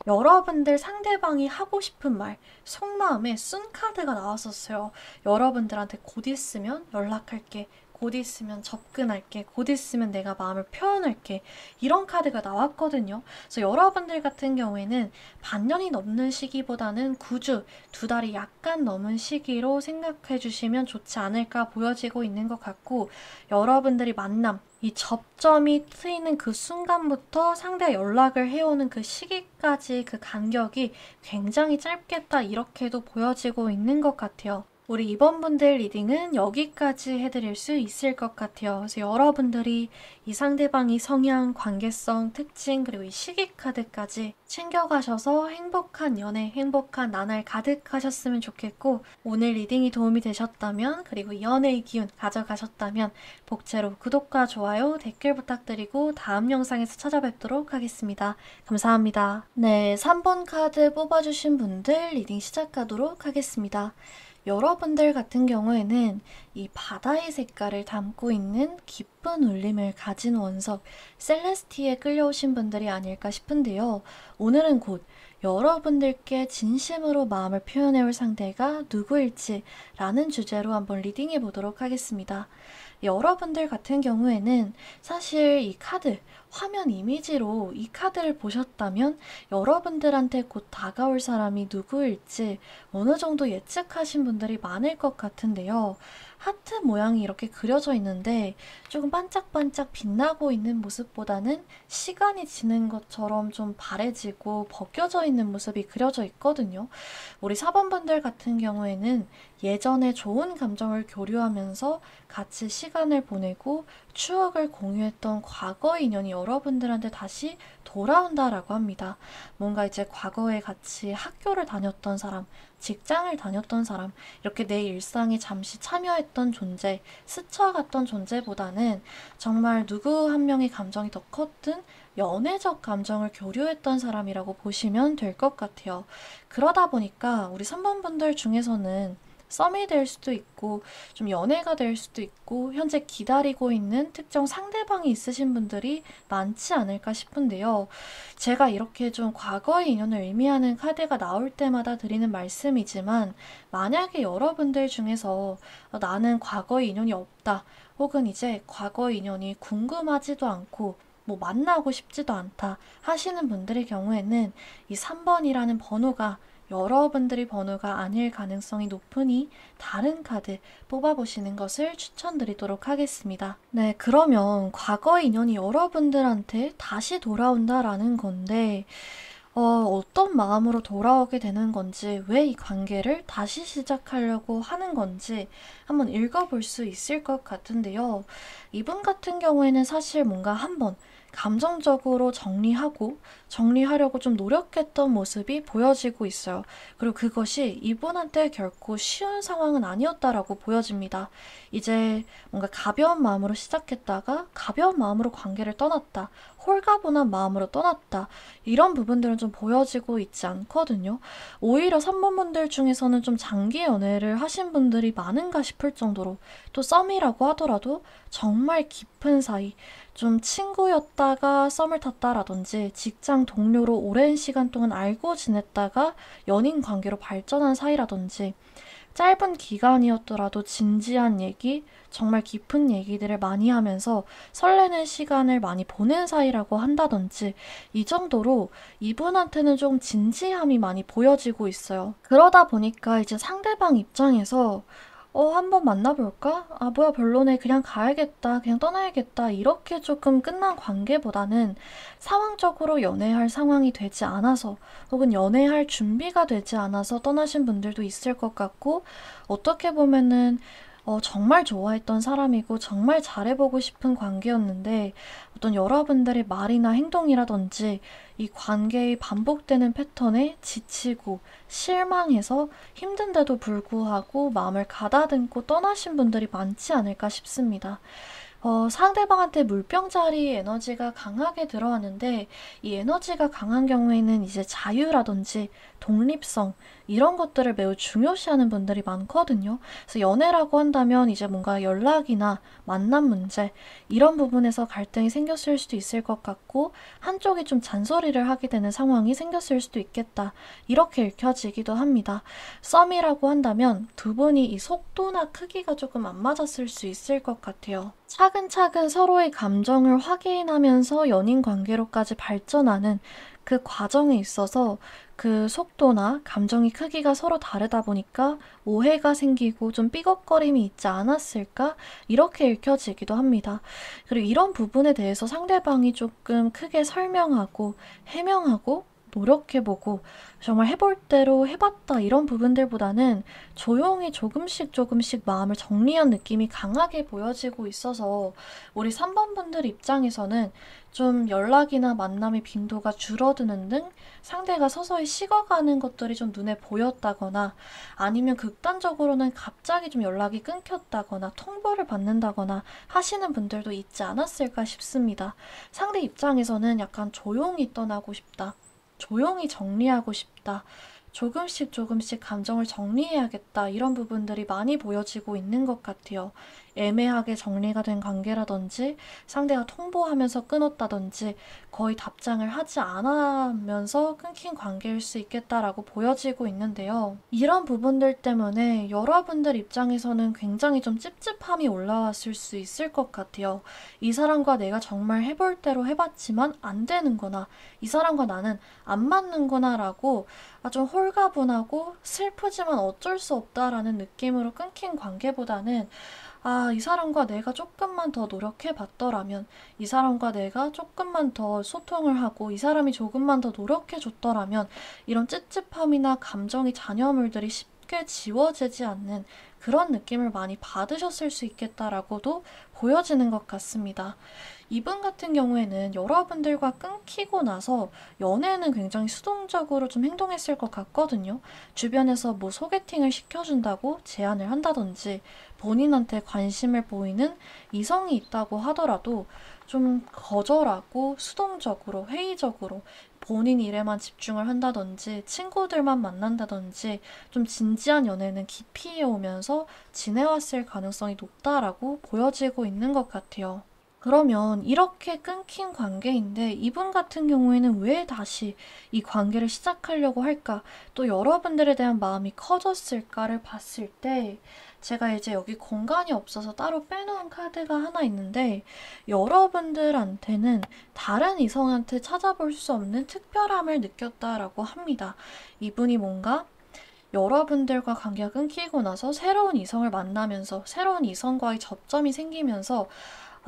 A: 여러분들 상대방이 하고 싶은 말, 속마음에 쓴 카드가 나왔었어요. 여러분들한테 곧 있으면 연락할게. 곧 있으면 접근할게. 곧 있으면 내가 마음을 표현할게. 이런 카드가 나왔거든요. 그래서 여러분들 같은 경우에는 반년이 넘는 시기보다는 9주, 2달이 약간 넘은 시기로 생각해 주시면 좋지 않을까 보여지고 있는 것 같고, 여러분들이 만남, 이 접점이 트이는 그 순간부터 상대가 연락을 해오는 그 시기까지 그 간격이 굉장히 짧겠다, 이렇게도 보여지고 있는 것 같아요. 우리 이번 분들 리딩은 여기까지 해드릴 수 있을 것 같아요. 그래서 여러분들이 이 상대방의 성향, 관계성, 특징, 그리고 이 시기 카드까지 챙겨가셔서 행복한 연애, 행복한 나날 가득하셨으면 좋겠고, 오늘 리딩이 도움이 되셨다면, 그리고 연애의 기운 가져가셨다면 복채로 구독과 좋아요, 댓글 부탁드리고 다음 영상에서 찾아뵙도록 하겠습니다. 감사합니다. 네, 3번 카드 뽑아주신 분들 리딩 시작하도록 하겠습니다. 여러분들 같은 경우에는 이 바다의 색깔을 담고 있는 깊은 울림을 가진 원석 셀레스티에 끌려오신 분들이 아닐까 싶은데요. 오늘은 곧 여러분들께 진심으로 마음을 표현해올 상대가 누구일지 라는 주제로 한번 리딩해 보도록 하겠습니다. 여러분들 같은 경우에는 사실 이 카드, 화면 이미지로 이 카드를 보셨다면 여러분들한테 곧 다가올 사람이 누구일지 어느 정도 예측하신 분들이 많을 것 같은데요. 하트 모양이 이렇게 그려져 있는데 조금 반짝반짝 빛나고 있는 모습보다는 시간이 지는 것처럼 좀 바래지고 벗겨져 있는 모습이 그려져 있거든요. 우리 4번 분들 같은 경우에는 예전에 좋은 감정을 교류하면서 같이 시간을 보내고 추억을 공유했던 과거 인연이 여러분들한테 다시 돌아온다라고 합니다. 뭔가 이제 과거에 같이 학교를 다녔던 사람, 직장을 다녔던 사람, 이렇게 내 일상에 잠시 참여했던 존재, 스쳐갔던 존재보다는 정말 누구 한 명의 감정이 더 컸든 연애적 감정을 교류했던 사람이라고 보시면 될 것 같아요. 그러다 보니까 우리 3번 분들 중에서는 썸이 될 수도 있고 좀 연애가 될 수도 있고 현재 기다리고 있는 특정 상대방이 있으신 분들이 많지 않을까 싶은데요. 제가 이렇게 좀 과거의 인연을 의미하는 카드가 나올 때마다 드리는 말씀이지만, 만약에 여러분들 중에서 나는 과거의 인연이 없다, 혹은 이제 과거의 인연이 궁금하지도 않고 뭐 만나고 싶지도 않다 하시는 분들의 경우에는 이 3번이라는 번호가 여러분들의 번호가 아닐 가능성이 높으니 다른 카드 뽑아보시는 것을 추천드리도록 하겠습니다. 네, 그러면 과거의 인연이 여러분들한테 다시 돌아온다라는 건데 어떤 마음으로 돌아오게 되는 건지, 왜 이 관계를 다시 시작하려고 하는 건지 한번 읽어볼 수 있을 것 같은데요. 이분 같은 경우에는 사실 뭔가 한번 감정적으로 정리하려고 좀 노력했던 모습이 보여지고 있어요. 그리고 그것이 이분한테 결코 쉬운 상황은 아니었다라고 보여집니다. 이제 뭔가 가벼운 마음으로 시작했다가 가벼운 마음으로 관계를 떠났다. 홀가분한 마음으로 떠났다. 이런 부분들은 좀 보여지고 있지 않거든요. 오히려 3번분들 중에서는 좀 장기 연애를 하신 분들이 많은가 싶을 정도로 또 썸이라고 하더라도 정말 깊은 사이, 좀 친구였다가 썸을 탔다라든지 직장 동료로 오랜 시간 동안 알고 지냈다가 연인 관계로 발전한 사이라든지 짧은 기간이었더라도 진지한 얘기, 정말 깊은 얘기들을 많이 하면서 설레는 시간을 많이 보낸 사이라고 한다든지 이 정도로 이분한테는 좀 진지함이 많이 보여지고 있어요. 그러다 보니까 이제 상대방 입장에서 한번 만나볼까? 아, 뭐야, 별로네. 그냥 가야겠다. 그냥 떠나야겠다. 이렇게 조금 끝난 관계보다는 상황적으로 연애할 상황이 되지 않아서 혹은 연애할 준비가 되지 않아서 떠나신 분들도 있을 것 같고 어떻게 보면은 정말 좋아했던 사람이고 정말 잘해보고 싶은 관계였는데 어떤 여러분들의 말이나 행동이라든지 이 관계의 반복되는 패턴에 지치고 실망해서 힘든데도 불구하고 마음을 가다듬고 떠나신 분들이 많지 않을까 싶습니다. 상대방한테 물병자리 에너지가 강하게 들어왔는데 이 에너지가 강한 경우에는 이제 자유라든지 독립성 이런 것들을 매우 중요시하는 분들이 많거든요. 그래서 연애라고 한다면 이제 뭔가 연락이나 만남 문제 이런 부분에서 갈등이 생겼을 수도 있을 것 같고 한쪽이 좀 잔소리를 하게 되는 상황이 생겼을 수도 있겠다. 이렇게 읽혀지기도 합니다. 썸이라고 한다면 두 분이 이 속도나 크기가 조금 안 맞았을 수 있을 것 같아요. 차근차근 서로의 감정을 확인하면서 연인 관계로까지 발전하는 그 과정에 있어서 그 속도나 감정의 크기가 서로 다르다 보니까 오해가 생기고 좀 삐걱거림이 있지 않았을까? 이렇게 읽혀지기도 합니다. 그리고 이런 부분에 대해서 상대방이 조금 크게 설명하고 해명하고 노력해보고 정말 해볼 대로 해봤다 이런 부분들보다는 조용히 조금씩 마음을 정리한 느낌이 강하게 보여지고 있어서 우리 3번 분들 입장에서는 좀 연락이나 만남의 빈도가 줄어드는 등 상대가 서서히 식어가는 것들이 좀 눈에 보였다거나 아니면 극단적으로는 갑자기 좀 연락이 끊겼다거나 통보를 받는다거나 하시는 분들도 있지 않았을까 싶습니다. 상대 입장에서는 약간 조용히 떠나고 싶다. 조용히 정리하고 싶다. 조금씩 감정을 정리해야겠다. 이런 부분들이 많이 보여지고 있는 것 같아요. 애매하게 정리가 된 관계라든지 상대가 통보하면서 끊었다든지 거의 답장을 하지 않으면서 끊긴 관계일 수 있겠다라고 보여지고 있는데요. 이런 부분들 때문에 여러분들 입장에서는 굉장히 좀 찝찝함이 올라왔을 수 있을 것 같아요. 이 사람과 내가 정말 해볼 대로 해봤지만 안 되는구나. 이 사람과 나는 안 맞는구나 라고 좀 홀가분하고 슬프지만 어쩔 수 없다라는 느낌으로 끊긴 관계보다는 이 사람과 내가 조금만 더 노력해 봤더라면, 이 사람과 내가 조금만 더 소통을 하고, 이 사람이 조금만 더 노력해 줬더라면, 이런 찝찝함이나 감정의 잔여물들이 쉽게 지워지지 않는 그런 느낌을 많이 받으셨을 수 있겠다라고도 보여지는 것 같습니다. 이분 같은 경우에는 여러분들과 끊기고 나서 연애는 굉장히 수동적으로 좀 행동했을 것 같거든요. 주변에서 뭐 소개팅을 시켜준다고 제안을 한다든지 본인한테 관심을 보이는 이성이 있다고 하더라도 좀 거절하고 수동적으로 회의적으로 본인 일에만 집중을 한다든지 친구들만 만난다든지 좀 진지한 연애는 기피해 오면서 지내왔을 가능성이 높다라고 보여지고 있는 것 같아요. 그러면 이렇게 끊긴 관계인데 이분 같은 경우에는 왜 다시 이 관계를 시작하려고 할까? 또 여러분들에 대한 마음이 커졌을까를 봤을 때 제가 이제 여기 공간이 없어서 따로 빼놓은 카드가 하나 있는데 여러분들한테는 다른 이성한테 찾아볼 수 없는 특별함을 느꼈다라고 합니다. 이분이 뭔가 여러분들과 관계가 끊기고 나서 새로운 이성을 만나면서 새로운 이성과의 접점이 생기면서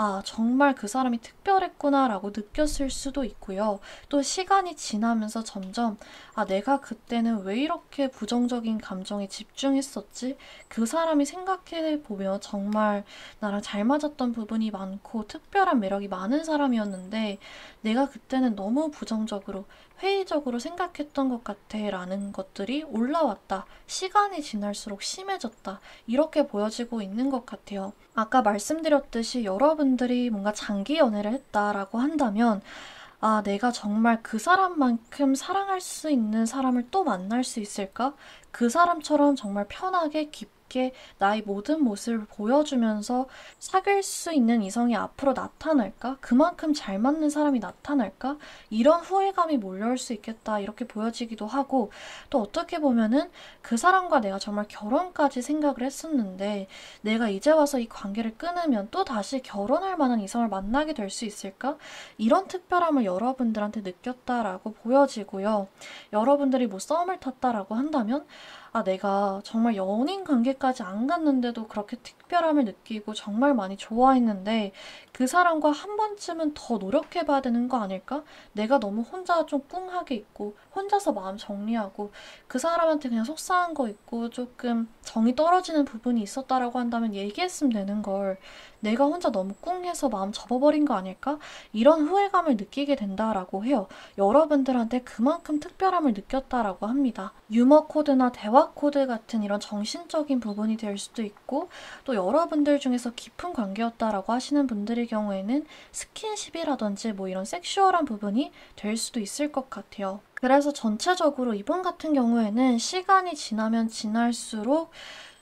A: 아, 정말 그 사람이 특별했구나라고 느꼈을 수도 있고요. 또 시간이 지나면서 점점, 아, 내가 그때는 왜 이렇게 부정적인 감정에 집중했었지? 그 사람이 생각해보면 정말 나랑 잘 맞았던 부분이 많고 특별한 매력이 많은 사람이었는데 내가 그때는 너무 부정적으로 회의적으로 생각했던 것 같아 라는 것들이 올라왔다. 시간이 지날수록 심해졌다. 이렇게 보여지고 있는 것 같아요. 아까 말씀드렸듯이 여러분들이 뭔가 장기 연애를 했다라고 한다면 아, 내가 정말 그 사람만큼 사랑할 수 있는 사람을 또 만날 수 있을까? 그 사람처럼 정말 편하게 깊게 나의 모든 모습을 보여주면서 사귈 수 있는 이성이 앞으로 나타날까? 그만큼 잘 맞는 사람이 나타날까? 이런 후회감이 몰려올 수 있겠다. 이렇게 보여지기도 하고, 또 어떻게 보면은 그 사람과 내가 정말 결혼까지 생각을 했었는데, 내가 이제 와서 이 관계를 끊으면 또 다시 결혼할 만한 이성을 만나게 될 수 있을까? 이런 특별함을 여러분들한테 느꼈다라고 보여지고요. 여러분들이 뭐 썸을 탔다라고 한다면 아, 내가 정말 연인 관계까지 안 갔는데도 그렇게 특별함을 느끼고 정말 많이 좋아했는데 그 사람과 한 번쯤은 더 노력해봐야 되는 거 아닐까? 내가 너무 혼자 좀 꿍하게 있고 혼자서 마음 정리하고 그 사람한테 그냥 속상한 거 있고 조금 정이 떨어지는 부분이 있었다라고 한다면 얘기했으면 되는 걸 내가 혼자 너무 꿍해서 마음 접어버린 거 아닐까? 이런 후회감을 느끼게 된다라고 해요. 여러분들한테 그만큼 특별함을 느꼈다라고 합니다. 유머 코드나 대화 코드 같은 이런 정신적인 부분이 될 수도 있고 또 여러분들 중에서 깊은 관계였다라고 하시는 분들의 경우에는 스킨십이라든지 뭐 이런 섹슈얼한 부분이 될 수도 있을 것 같아요. 그래서 전체적으로 이분 같은 경우에는 시간이 지나면 지날수록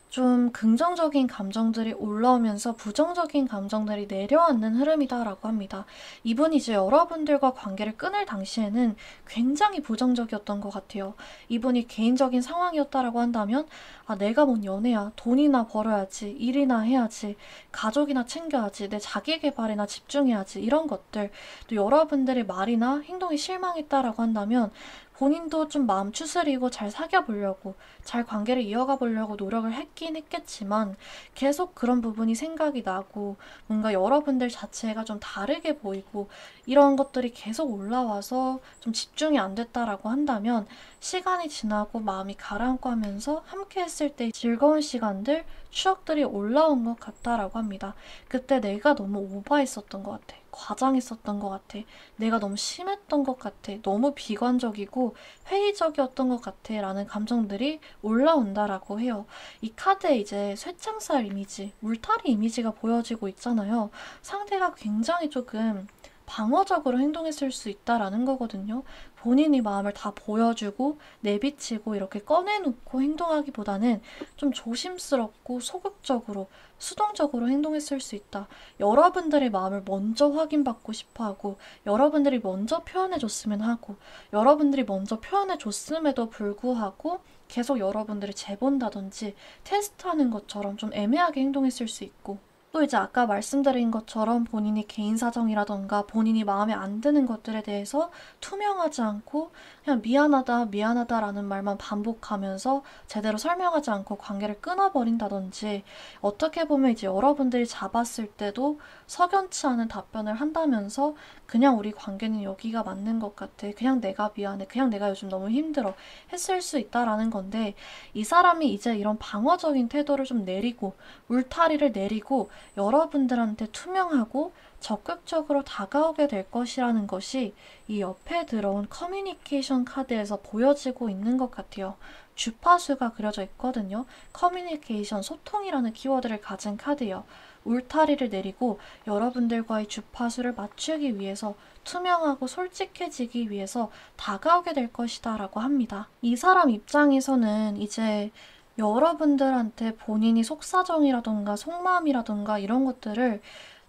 A: 좀 긍정적인 감정들이 올라오면서 부정적인 감정들이 내려앉는 흐름이다라고 합니다. 이분이 이제 여러분들과 관계를 끊을 당시에는 굉장히 부정적이었던 것 같아요. 이분이 개인적인 상황이었다라고 한다면 아, 내가 뭔 연애야. 돈이나 벌어야지. 일이나 해야지. 가족이나 챙겨야지. 내 자기 개발에나 집중해야지. 이런 것들. 또 여러분들의 말이나 행동이 실망했다라고 한다면 본인도 좀 마음 추스리고 잘 사귀어 보려고, 잘 관계를 이어가 보려고 노력을 했긴 했겠지만 계속 그런 부분이 생각이 나고 뭔가 여러분들 자체가 좀 다르게 보이고 이런 것들이 계속 올라와서 좀 집중이 안 됐다라고 한다면 시간이 지나고 마음이 가라앉고 하면서 함께 했을 때 즐거운 시간들, 추억들이 올라온 것 같다라고 합니다. 그때 내가 너무 오버했었던 것 같아. 과장했었던 것 같아. 내가 너무 심했던 것 같아. 너무 비관적이고 회의적이었던 것 같아. 라는 감정들이 올라온다라고 해요. 이 카드에 이제 쇠창살 이미지, 울타리 이미지가 보여지고 있잖아요. 상대가 굉장히 조금 방어적으로 행동했을 수 있다라는 거거든요. 본인이 마음을 다 보여주고 내비치고 이렇게 꺼내놓고 행동하기보다는 좀 조심스럽고 소극적으로 수동적으로 행동했을 수 있다. 여러분들의 마음을 먼저 확인받고 싶어 하고 여러분들이 먼저 표현해 줬으면 하고 여러분들이 먼저 표현해 줬음에도 불구하고 계속 여러분들이 재본다든지 테스트하는 것처럼 좀 애매하게 행동했을 수 있고 또 이제 아까 말씀드린 것처럼 본인이 개인 사정이라던가 본인이 마음에 안 드는 것들에 대해서 투명하지 않고 그냥 미안하다, 미안하다라는 말만 반복하면서 제대로 설명하지 않고 관계를 끊어버린다든지 어떻게 보면 이제 여러분들이 잡았을 때도 석연치 않은 답변을 한다면서 그냥 우리 관계는 여기가 맞는 것 같아. 그냥 내가 미안해. 그냥 내가 요즘 너무 힘들어. 했을 수 있다라는 건데 이 사람이 이제 이런 방어적인 태도를 좀 내리고 울타리를 내리고 여러분들한테 투명하고 적극적으로 다가오게 될 것이라는 것이 이 옆에 들어온 커뮤니케이션 카드에서 보여지고 있는 것 같아요. 주파수가 그려져 있거든요. 커뮤니케이션, 소통이라는 키워드를 가진 카드예요. 울타리를 내리고 여러분들과의 주파수를 맞추기 위해서 투명하고 솔직해지기 위해서 다가오게 될 것이다 라고 합니다. 이 사람 입장에서는 이제 여러분들한테 본인이 속사정이라던가 속마음이라던가 이런 것들을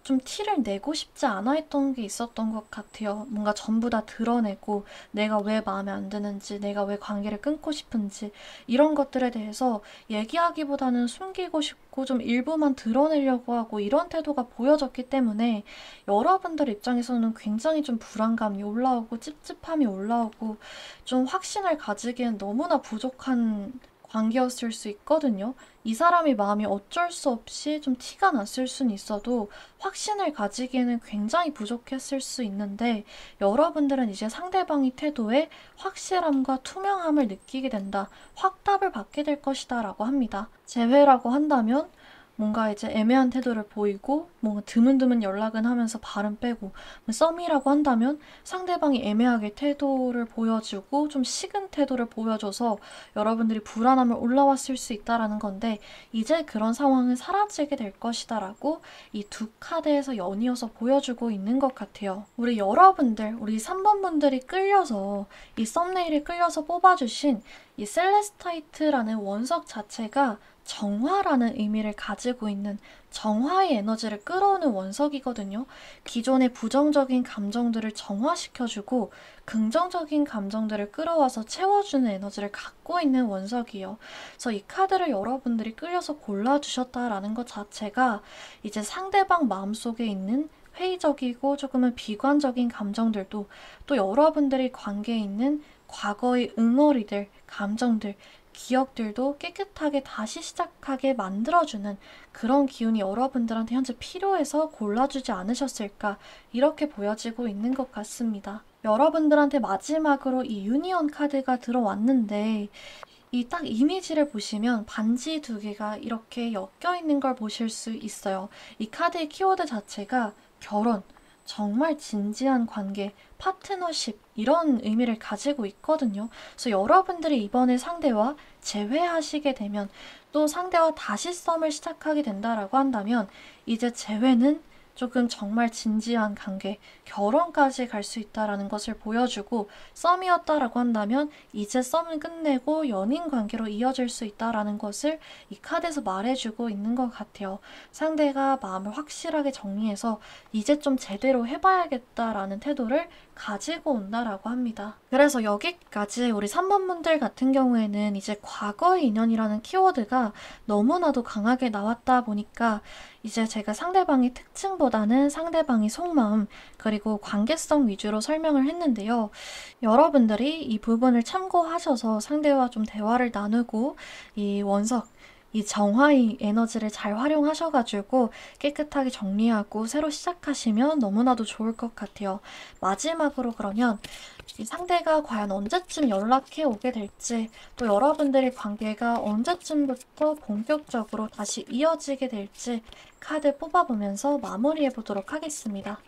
A: 좀 티를 내고 싶지 않아 했던 게 있었던 것 같아요. 뭔가 전부 다 드러내고 내가 왜 마음에 안 드는지, 내가 왜 관계를 끊고 싶은지 이런 것들에 대해서 얘기하기보다는 숨기고 싶고 좀 일부만 드러내려고 하고 이런 태도가 보여졌기 때문에 여러분들 입장에서는 굉장히 좀 불안감이 올라오고 찝찝함이 올라오고 좀 확신을 가지기엔 너무나 부족한 관계였을 수 있거든요. 이 사람의 마음이 어쩔 수 없이 좀 티가 났을 순 있어도 확신을 가지기에는 굉장히 부족했을 수 있는데 여러분들은 이제 상대방의 태도에 확실함과 투명함을 느끼게 된다. 확답을 받게 될 것이다 라고 합니다. 재회라고 한다면 뭔가 이제 애매한 태도를 보이고 뭔가 드문드문 연락은 하면서 발은 빼고 썸이라고 한다면 상대방이 애매하게 태도를 보여주고 좀 식은 태도를 보여줘서 여러분들이 불안함을 올라왔을 수 있다라는 건데 이제 그런 상황은 사라지게 될 것이다 라고 이 두 카드에서 연이어서 보여주고 있는 것 같아요. 우리 여러분들, 우리 3번 분들이 끌려서 이 썸네일에 끌려서 뽑아주신 이 셀레스타이트라는 원석 자체가 정화라는 의미를 가지고 있는 정화의 에너지를 끌어오는 원석이거든요. 기존의 부정적인 감정들을 정화시켜주고 긍정적인 감정들을 끌어와서 채워주는 에너지를 갖고 있는 원석이에요. 그래서 이 카드를 여러분들이 끌려서 골라주셨다라는 것 자체가 이제 상대방 마음속에 있는 회의적이고 조금은 비관적인 감정들도 또 여러분들이 관계에 있는 과거의 응어리들, 감정들, 기억들도 깨끗하게 다시 시작하게 만들어주는 그런 기운이 여러분들한테 현재 필요해서 골라주지 않으셨을까 이렇게 보여지고 있는 것 같습니다. 여러분들한테 마지막으로 이 유니온 카드가 들어왔는데 이 딱 이미지를 보시면 반지 두 개가 이렇게 엮여 있는 걸 보실 수 있어요. 이 카드의 키워드 자체가 결혼, 정말 진지한 관계, 파트너십 이런 의미를 가지고 있거든요. 그래서 여러분들이 이번에 상대와 재회하시게 되면 또 상대와 다시 썸을 시작하게 된다라고 한다면 이제 재회는 조금 정말 진지한 관계, 결혼까지 갈 수 있다라는 것을 보여주고 썸이었다라고 한다면 이제 썸을 끝내고 연인 관계로 이어질 수 있다라는 것을 이 카드에서 말해주고 있는 것 같아요. 상대가 마음을 확실하게 정리해서 이제 좀 제대로 해봐야겠다라는 태도를 가지고 온다라고 합니다. 그래서 여기까지 우리 3번 분들 같은 경우에는 이제 과거의 인연이라는 키워드가 너무나도 강하게 나왔다 보니까 이제 제가 상대방의 특징보다는 상대방의 속마음 그리고 관계성 위주로 설명을 했는데요. 여러분들이 이 부분을 참고하셔서 상대와 좀 대화를 나누고 이 원석 이 정화의 에너지를 잘 활용하셔가지고 깨끗하게 정리하고 새로 시작하시면 너무나도 좋을 것 같아요. 마지막으로 그러면 이 상대가 과연 언제쯤 연락해 오게 될지 또 여러분들의 관계가 언제쯤부터 본격적으로 다시 이어지게 될지 카드 뽑아보면서 마무리해 보도록 하겠습니다.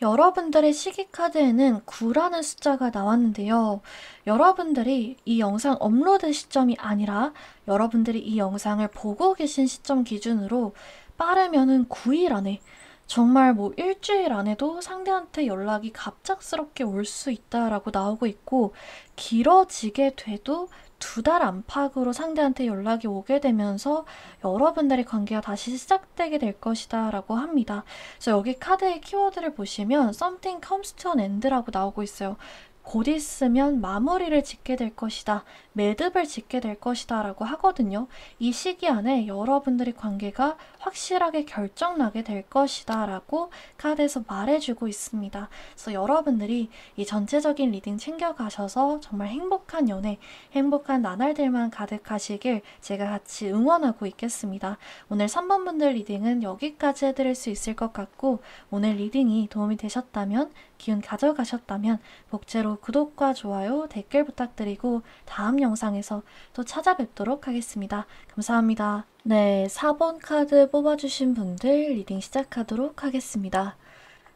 A: 여러분들의 시기 카드에는 9라는 숫자가 나왔는데요. 여러분들이 이 영상 업로드 시점이 아니라 여러분들이 이 영상을 보고 계신 시점 기준으로 빠르면은 9일 안에 정말 뭐 일주일 안에도 상대한테 연락이 갑작스럽게 올 수 있다라고 나오고 있고 길어지게 돼도 2달 안팎으로 상대한테 연락이 오게 되면서 여러분들의 관계가 다시 시작되게 될 것이다 라고 합니다. 그래서 여기 카드의 키워드를 보시면 Something comes to an end라고 나오고 있어요. 곧 있으면 마무리를 짓게 될 것이다. 매듭을 짓게 될 것이다 라고 하거든요. 이 시기 안에 여러분들의 관계가 확실하게 결정나게 될 것이다 라고 카드에서 말해주고 있습니다. 그래서 여러분들이 이 전체적인 리딩 챙겨가셔서 정말 행복한 연애, 행복한 나날들만 가득하시길 제가 같이 응원하고 있겠습니다. 오늘 3번 분들 리딩은 여기까지 해드릴 수 있을 것 같고 오늘 리딩이 도움이 되셨다면 기운 가져가셨다면 복제로 구독과 좋아요, 댓글 부탁드리고 다음 영상에서 또 찾아뵙도록 하겠습니다. 감사합니다. 네, 4번 카드 뽑아주신 분들 리딩 시작하도록 하겠습니다.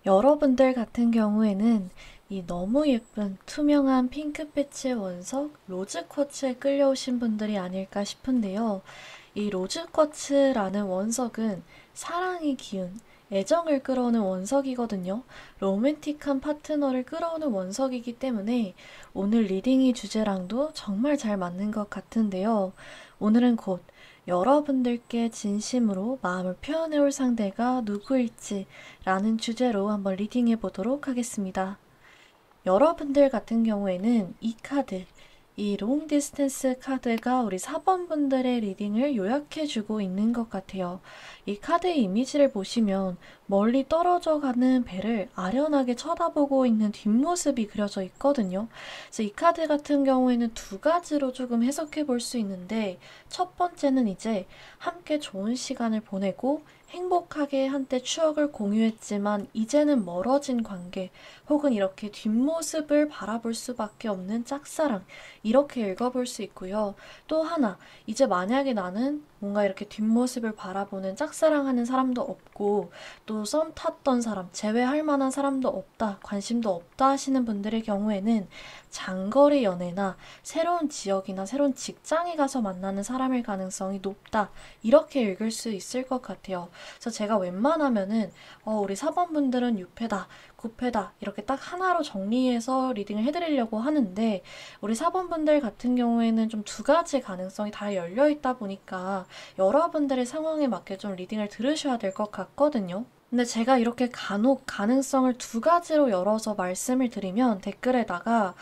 A: 여러분들 같은 경우에는 이 너무 예쁜 투명한 핑크빛의 원석 로즈 쿼츠에 끌려오신 분들이 아닐까 싶은데요. 이 로즈 쿼츠라는 원석은 사랑의 기운, 애정을 끌어오는 원석이거든요. 로맨틱한 파트너를 끌어오는 원석이기 때문에 오늘 리딩의 주제랑도 정말 잘 맞는 것 같은데요. 오늘은 곧 여러분들께 진심으로 마음을 표현해 올 상대가 누구일지 라는 주제로 한번 리딩해 보도록 하겠습니다. 여러분들 같은 경우에는 이 카드, 이 롱 디스턴스 카드가 우리 4번 분들의 리딩을 요약해주고 있는 것 같아요. 이 카드의 이미지를 보시면 멀리 떨어져 가는 배를 아련하게 쳐다보고 있는 뒷모습이 그려져 있거든요. 그래서 이 카드 같은 경우에는 두 가지로 조금 해석해 볼 수 있는데, 첫 번째는 이제 함께 좋은 시간을 보내고 행복하게 한때 추억을 공유했지만 이제는 멀어진 관계, 혹은 이렇게 뒷모습을 바라볼 수밖에 없는 짝사랑, 이렇게 읽어볼 수 있고요. 또 하나, 이제 만약에 나는 뭔가 이렇게 뒷모습을 바라보는 짝사랑하는 사람도 없고 또 썸 탔던 사람, 제외할 만한 사람도 없다, 관심도 없다 하시는 분들의 경우에는 장거리 연애나 새로운 지역이나 새로운 직장에 가서 만나는 사람일 가능성이 높다, 이렇게 읽을 수 있을 것 같아요. 그래서 제가 웬만하면은 우리 4번분들은 6패다, 9패다 이렇게 딱 하나로 정리해서 리딩을 해드리려고 하는데, 우리 4번분들 같은 경우에는 좀 두 가지 가능성이 다 열려 있다 보니까 여러분들의 상황에 맞게 좀 리딩을 들으셔야 될 것 같거든요. 근데 제가 이렇게 간혹 가능성을 두 가지로 열어서 말씀을 드리면 댓글에다가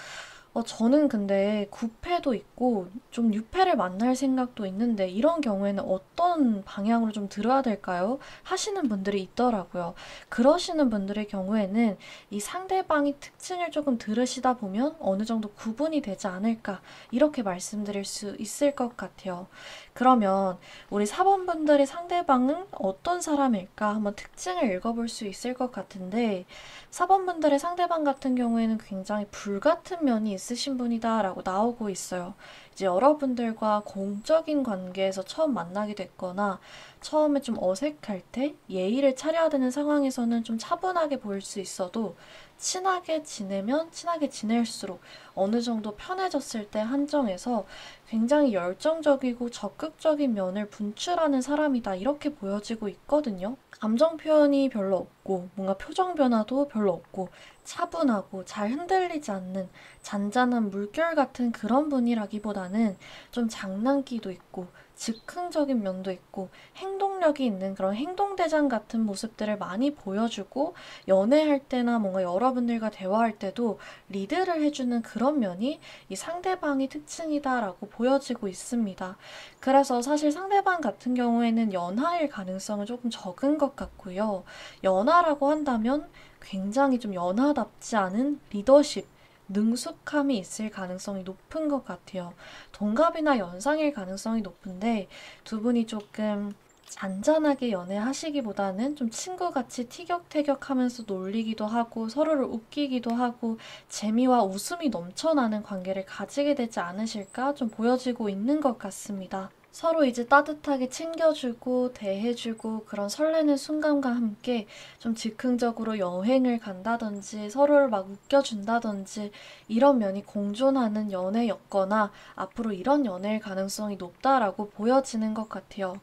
A: 저는 근데 9패도 있고 좀 6패를 만날 생각도 있는데 이런 경우에는 어떤 방향으로 좀 들어야 될까요? 하시는 분들이 있더라고요. 그러시는 분들의 경우에는 이 상대방의 특징을 조금 들으시다 보면 어느 정도 구분이 되지 않을까, 이렇게 말씀드릴 수 있을 것 같아요. 그러면 우리 4번분들의 상대방은 어떤 사람일까 한번 특징을 읽어볼 수 있을 것 같은데, 4번분들의 상대방 같은 경우에는 굉장히 불같은 면이 있으신 분이다 라고 나오고 있어요. 이제 여러분들과 공적인 관계에서 처음 만나게 됐거나 처음에 좀 어색할 때 예의를 차려야 되는 상황에서는 좀 차분하게 보일 수 있어도, 친하게 지내면 친하게 지낼수록 어느 정도 편해졌을 때 한정에서 굉장히 열정적이고 적극적인 면을 분출하는 사람이다, 이렇게 보여지고 있거든요. 감정 표현이 별로 없고 뭔가 표정 변화도 별로 없고 차분하고 잘 흔들리지 않는 잔잔한 물결 같은 그런 분이라기보다는 좀 장난기도 있고 즉흥적인 면도 있고 행동력이 있는 그런 행동대장 같은 모습들을 많이 보여주고, 연애할 때나 뭔가 여러분들과 대화할 때도 리드를 해주는 그런 면이 이 상대방의 특징이다라고 보여지고 있습니다. 그래서 사실 상대방 같은 경우에는 연하일 가능성은 조금 적은 것 같고요. 연하라고 한다면 굉장히 좀 연하답지 않은 리더십, 능숙함이 있을 가능성이 높은 것 같아요. 동갑이나 연상일 가능성이 높은데, 두 분이 조금 잔잔하게 연애하시기보다는 좀 친구같이 티격태격하면서 놀리기도 하고 서로를 웃기기도 하고 재미와 웃음이 넘쳐나는 관계를 가지게 되지 않으실까 좀 보여지고 있는 것 같습니다. 서로 이제 따뜻하게 챙겨주고 대해주고 그런 설레는 순간과 함께 좀 즉흥적으로 여행을 간다든지 서로를 막 웃겨준다든지 이런 면이 공존하는 연애였거나 앞으로 이런 연애일 가능성이 높다라고 보여지는 것 같아요.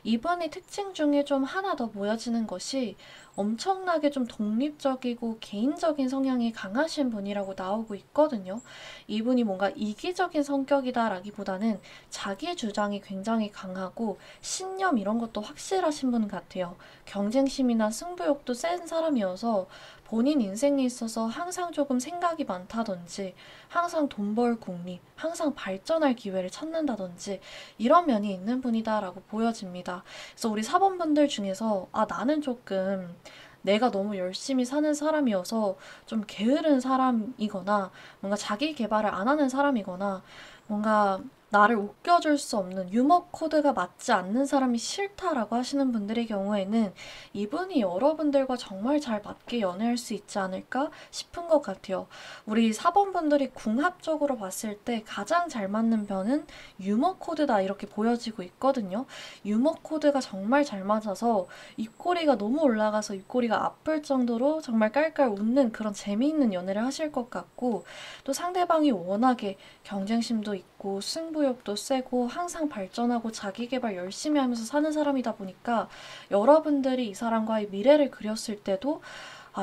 A: 이분의 특징 중에 좀 하나 더 보여지는 것이 엄청나게 좀 독립적이고 개인적인 성향이 강하신 분이라고 나오고 있거든요. 이분이 뭔가 이기적인 성격이다라기보다는 자기 주장이 굉장히 강하고 신념 이런 것도 확실하신 분 같아요. 경쟁심이나 승부욕도 센 사람이어서 본인 인생에 있어서 항상 조금 생각이 많다든지, 항상 돈 벌 궁리, 항상 발전할 기회를 찾는다든지 이런 면이 있는 분이다라고 보여집니다. 그래서 우리 사번분들 중에서 나는 조금 내가 너무 열심히 사는 사람이어서 좀 게으른 사람이거나 뭔가 자기 개발을 안 하는 사람이거나 뭔가 나를 웃겨줄 수 없는 유머 코드가 맞지 않는 사람이 싫다라고 하시는 분들의 경우에는 이분이 여러분들과 정말 잘 맞게 연애할 수 있지 않을까 싶은 것 같아요. 우리 4번분들이 궁합적으로 봤을 때 가장 잘 맞는 편은 유머 코드다, 이렇게 보여지고 있거든요. 유머 코드가 정말 잘 맞아서 입꼬리가 너무 올라가서 입꼬리가 아플 정도로 정말 깔깔 웃는 그런 재미있는 연애를 하실 것 같고, 또 상대방이 워낙에 경쟁심도 있고 승부욕도 세고 항상 발전하고 자기계발 열심히 하면서 사는 사람이다 보니까 여러분들이 이 사람과의 미래를 그렸을 때도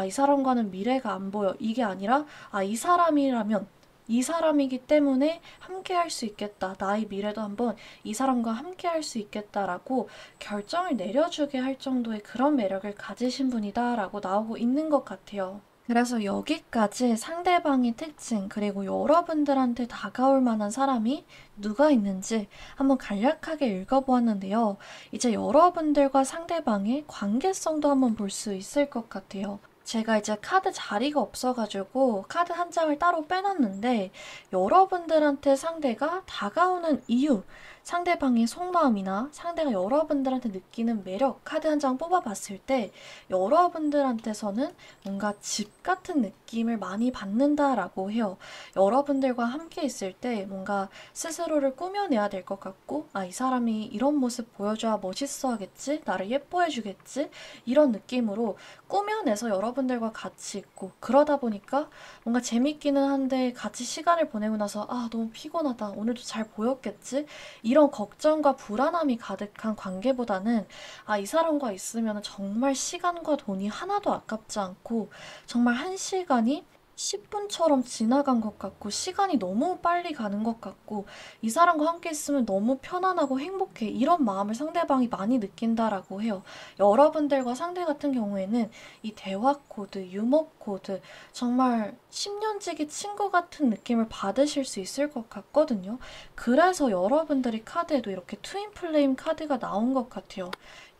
A: 이 사람과는 미래가 안 보여, 이게 아니라 이 사람이라면 이 사람이기 때문에 함께 할 수 있겠다, 나의 미래도 한번 이 사람과 함께 할 수 있겠다라고 결정을 내려주게 할 정도의 그런 매력을 가지신 분이다 라고 나오고 있는 것 같아요. 그래서 여기까지 상대방의 특징, 그리고 여러분들한테 다가올 만한 사람이 누가 있는지 한번 간략하게 읽어보았는데요. 이제 여러분들과 상대방의 관계성도 한번 볼 수 있을 것 같아요. 제가 이제 카드 자리가 없어가지고 카드 한 장을 따로 빼놨는데, 여러분들한테 상대가 다가오는 이유, 상대방의 속마음이나 상대가 여러분들한테 느끼는 매력 카드 한 장 뽑아봤을 때 여러분들한테서는 뭔가 집 같은 느낌을 많이 받는다라고 해요. 여러분들과 함께 있을 때 뭔가 스스로를 꾸며내야 될 것 같고, 아, 이 사람이 이런 모습 보여줘야 멋있어 하겠지? 나를 예뻐해 주겠지? 이런 느낌으로 꾸며내서 여러분들과 같이 있고, 그러다 보니까 뭔가 재밌기는 한데 같이 시간을 보내고 나서 아, 너무 피곤하다. 오늘도 잘 보였겠지? 이런 걱정과 불안함이 가득한 관계보다는 아, 이 사람과 있으면 정말 시간과 돈이 하나도 아깝지 않고 정말 한 시간이 10분처럼 지나간 것 같고 시간이 너무 빨리 가는 것 같고 이 사람과 함께 있으면 너무 편안하고 행복해. 이런 마음을 상대방이 많이 느낀다라고 해요. 여러분들과 상대 같은 경우에는 이 대화 코드, 유머 코드 정말 10년지기 친구 같은 느낌을 받으실 수 있을 것 같거든요. 그래서 여러분들이 카드에도 이렇게 트윈 플레임 카드가 나온 것 같아요.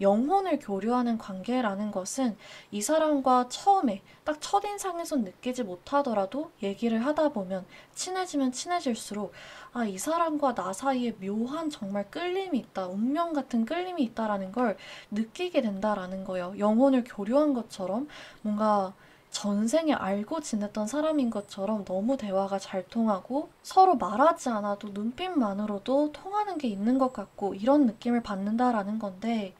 A: 영혼을 교류하는 관계라는 것은 이 사람과 처음에 딱 첫인상에선 느끼지 못하더라도 얘기를 하다 보면 친해지면 친해질수록 아, 이 사람과 나 사이에 묘한 정말 끌림이 있다, 운명 같은 끌림이 있다라는 걸 느끼게 된다라는 거예요. 영혼을 교류한 것처럼 뭔가 전생에 알고 지냈던 사람인 것처럼 너무 대화가 잘 통하고 서로 말하지 않아도 눈빛만으로도 통하는 게 있는 것 같고 이런 느낌을 받는다라는 건데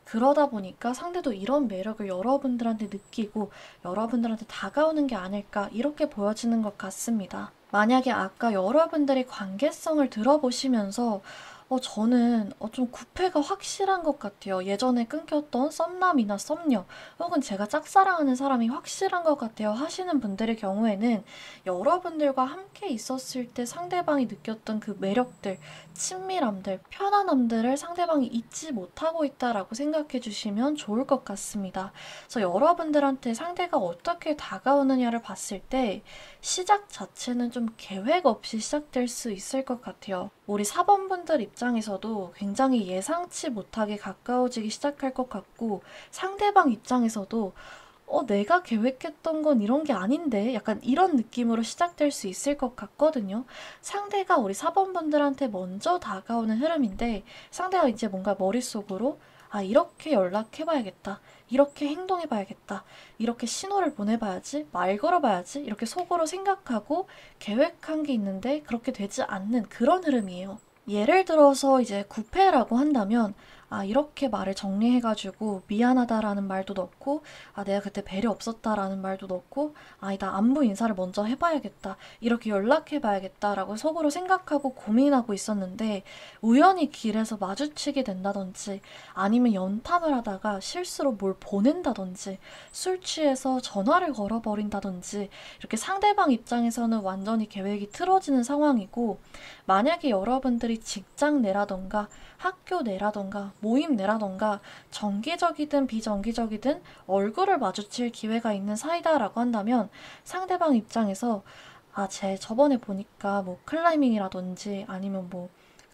A: 그러다 보니까 상대도 이런 매력을 여러분들한테 느끼고 여러분들한테 다가오는 게 아닐까 이렇게 보여지는 것 같습니다. 만약에 아까 여러분들이 관계성을 들어보시면서 저는 좀 구패가 확실한 것 같아요. 예전에 끊겼던 썸남이나 썸녀 혹은 제가 짝사랑하는 사람이 확실한 것 같아요 하시는 분들의 경우에는 여러분들과 함께 있었을 때 상대방이 느꼈던 그 매력들, 친밀함들, 편안함들을 상대방이 잊지 못하고 있다라고 생각해 주시면 좋을 것 같습니다. 그래서 여러분들한테 상대가 어떻게 다가오느냐를 봤을 때 시작 자체는 좀 계획 없이 시작될 수 있을 것 같아요. 우리 사번분들 입장에서도 굉장히 예상치 못하게 가까워지기 시작할 것 같고 상대방 입장에서도 내가 계획했던 건 이런 게 아닌데 약간 이런 느낌으로 시작될 수 있을 것 같거든요. 상대가 우리 사번분들한테 먼저 다가오는 흐름인데 상대가 이제 뭔가 머릿속으로 아, 이렇게 연락해봐야겠다. 이렇게 행동해봐야겠다. 이렇게 신호를 보내봐야지. 말 걸어봐야지. 이렇게 속으로 생각하고 계획한 게 있는데 그렇게 되지 않는 그런 흐름이에요. 예를 들어서 이제 구패라고 한다면 아, 이렇게 말을 정리해가지고 미안하다라는 말도 넣고 아, 내가 그때 배려 없었다라는 말도 넣고 아니다, 안부 인사를 먼저 해봐야겠다. 이렇게 연락해봐야겠다라고 속으로 생각하고 고민하고 있었는데 우연히 길에서 마주치게 된다든지 아니면 연탐을 하다가 실수로 뭘 보낸다든지 술 취해서 전화를 걸어버린다든지 이렇게 상대방 입장에서는 완전히 계획이 틀어지는 상황이고 만약에 여러분들이 직장 내라던가 학교 내라던가 모임 내라던가 정기적이든 비정기적이든 얼굴을 마주칠 기회가 있는 사이다라고 한다면 상대방 입장에서 아, 쟤 저번에 보니까 뭐 클라이밍이라든지 아니면 뭐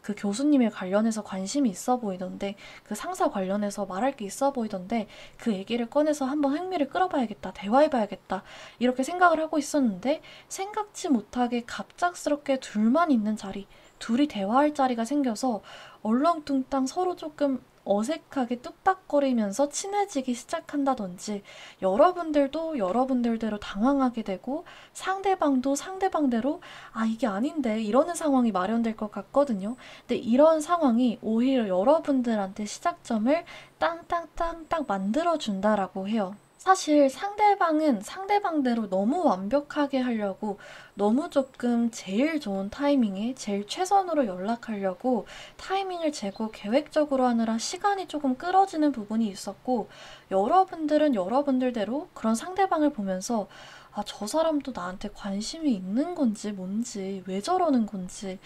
A: 그 교수님에 관련해서 관심이 있어 보이던데 그 상사 관련해서 말할 게 있어 보이던데 그 얘기를 꺼내서 한번 흥미를 끌어봐야겠다 대화해봐야겠다 이렇게 생각을 하고 있었는데 생각지 못하게 갑작스럽게 둘만 있는 자리 둘이 대화할 자리가 생겨서 얼렁뚱땅 서로 조금 어색하게 뚝딱거리면서 친해지기 시작한다든지 여러분들도 여러분들대로 당황하게 되고 상대방도 상대방대로 아 이게 아닌데 이러는 상황이 마련될 것 같거든요. 근데 이런 상황이 오히려 여러분들한테 시작점을 땅땅땅땅 만들어준다라고 해요. 사실 상대방은 상대방대로 너무 완벽하게 하려고 너무 조금 제일 좋은 타이밍에 제일 최선으로 연락하려고 타이밍을 재고 계획적으로 하느라 시간이 조금 끌어지는 부분이 있었고 여러분들은 여러분들대로 그런 상대방을 보면서 아, 저 사람도 나한테 관심이 있는 건지 뭔지 왜 저러는 건지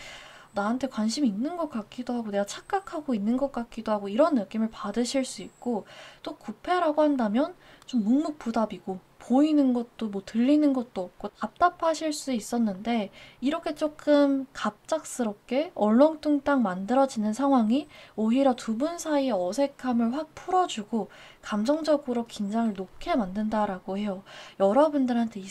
A: 나한테 관심이 있는 것 같기도 하고 내가 착각하고 있는 것 같기도 하고 이런 느낌을 받으실 수 있고 또 구패라고 한다면 좀 묵묵부답이고 보이는 것도 뭐 들리는 것도 없고 답답하실 수 있었는데 이렇게 조금 갑작스럽게 얼렁뚱땅 만들어지는 상황이 오히려 두 분 사이의 어색함을 확 풀어주고 감정적으로 긴장을 놓게 만든다라고 해요. 여러분들한테 이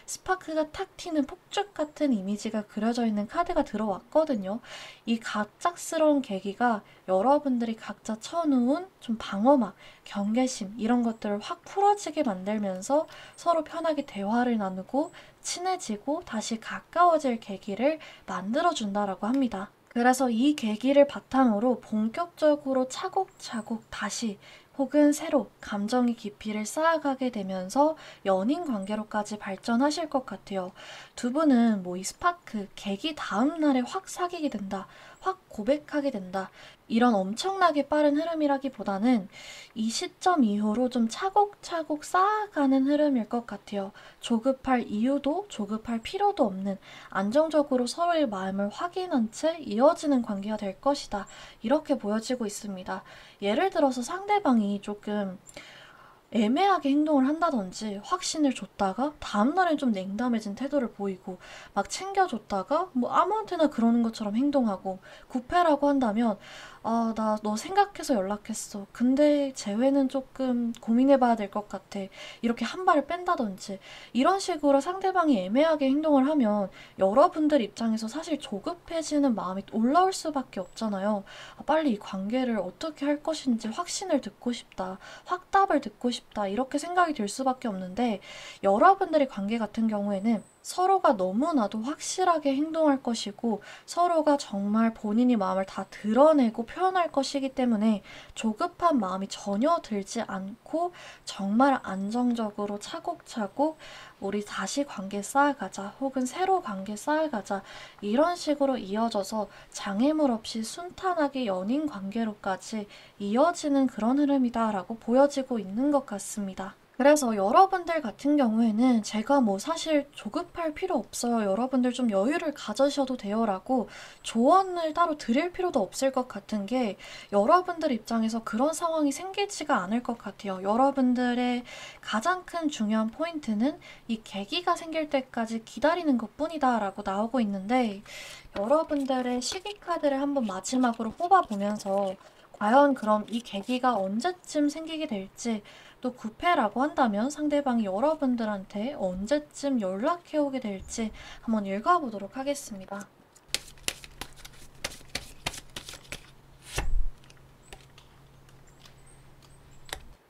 A: 스파크가 탁 튀는 폭죽 같은 이미지가 그려져 있는 카드가 들어왔거든요. 이 갑작스러운 계기가 여러분들이 각자 쳐놓은 좀 방어막, 경계심 이런 것들을 확 풀어지게 만들면서 서로 편하게 대화를 나누고 친해지고 다시 가까워질 계기를 만들어준다라고 합니다. 그래서 이 계기를 바탕으로 본격적으로 차곡차곡 다시 혹은 새로 감정의 깊이를 쌓아가게 되면서 연인 관계로까지 발전하실 것 같아요. 두 분은 뭐 이 스파크, 계기 다음 날에 확 사귀게 된다, 확 고백하게 된다, 이런 엄청나게 빠른 흐름이라기보다는 이 시점 이후로 좀 차곡차곡 쌓아가는 흐름일 것 같아요. 조급할 이유도 조급할 필요도 없는 안정적으로 서로의 마음을 확인한 채 이어지는 관계가 될 것이다. 이렇게 보여지고 있습니다. 예를 들어서 상대방이 조금 애매하게 행동을 한다든지 확신을 줬다가 다음날엔 좀 냉담해진 태도를 보이고 막 챙겨줬다가 뭐 아무한테나 그러는 것처럼 행동하고 구패라고 한다면 아, 나 너 생각해서 연락했어. 근데 재회는 조금 고민해봐야 될 것 같아. 이렇게 한 발을 뺀다든지 이런 식으로 상대방이 애매하게 행동을 하면 여러분들 입장에서 사실 조급해지는 마음이 올라올 수밖에 없잖아요. 아, 빨리 이 관계를 어떻게 할 것인지 확신을 듣고 싶다. 확답을 듣고 싶다. 이렇게 생각이 들 수밖에 없는데 여러분들의 관계 같은 경우에는 서로가 너무나도 확실하게 행동할 것이고 서로가 정말 본인이 마음을 다 드러내고 표현할 것이기 때문에 조급한 마음이 전혀 들지 않고 정말 안정적으로 차곡차곡 우리 다시 관계 쌓아가자 혹은 새로 관계 쌓아가자 이런 식으로 이어져서 장애물 없이 순탄하게 연인 관계로까지 이어지는 그런 흐름이다라고 보여지고 있는 것 같습니다. 그래서 여러분들 같은 경우에는 제가 뭐 사실 조급할 필요 없어요. 여러분들 좀 여유를 가져셔도 돼요라고 조언을 따로 드릴 필요도 없을 것 같은 게 여러분들 입장에서 그런 상황이 생기지가 않을 것 같아요. 여러분들의 가장 큰 중요한 포인트는 이 계기가 생길 때까지 기다리는 것뿐이다라고 나오고 있는데 여러분들의 시기 카드를 한번 마지막으로 뽑아보면서 과연 그럼 이 계기가 언제쯤 생기게 될지 또 구패라고 한다면 상대방이 여러분들한테 언제쯤 연락해오게 될지 한번 읽어보도록 하겠습니다.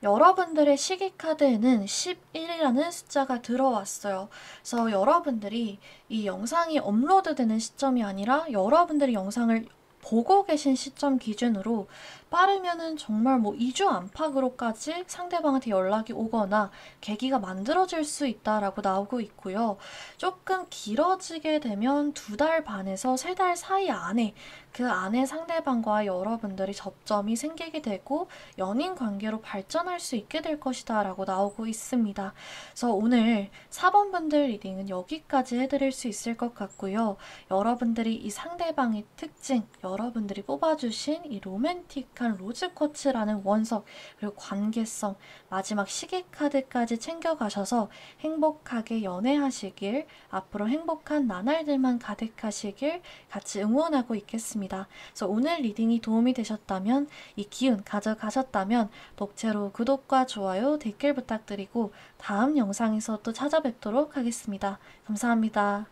A: 여러분들의 시기 카드에는 11이라는 숫자가 들어왔어요. 그래서 여러분들이 이 영상이 업로드되는 시점이 아니라 여러분들이 영상을 보고 계신 시점 기준으로 빠르면은 정말 뭐 2주 안팎으로까지 상대방한테 연락이 오거나 계기가 만들어질 수 있다라고 나오고 있고요. 조금 길어지게 되면 2달 반에서 3달 사이 안에 그 안에 상대방과 여러분들이 접점이 생기게 되고 연인 관계로 발전할 수 있게 될 것이다 라고 나오고 있습니다. 그래서 오늘 4번 분들 리딩은 여기까지 해드릴 수 있을 것 같고요. 여러분들이 이 상대방의 특징, 여러분들이 뽑아주신 이 로맨틱한 로즈쿼츠라는 원석, 그리고 관계성, 마지막 시계 카드까지 챙겨가셔서 행복하게 연애하시길, 앞으로 행복한 나날들만 가득하시길 같이 응원하고 있겠습니다. 그래서 오늘 리딩이 도움이 되셨다면, 이 기운 가져가셨다면 녹채로 구독과 좋아요, 댓글 부탁드리고 다음 영상에서 또 찾아뵙도록 하겠습니다. 감사합니다.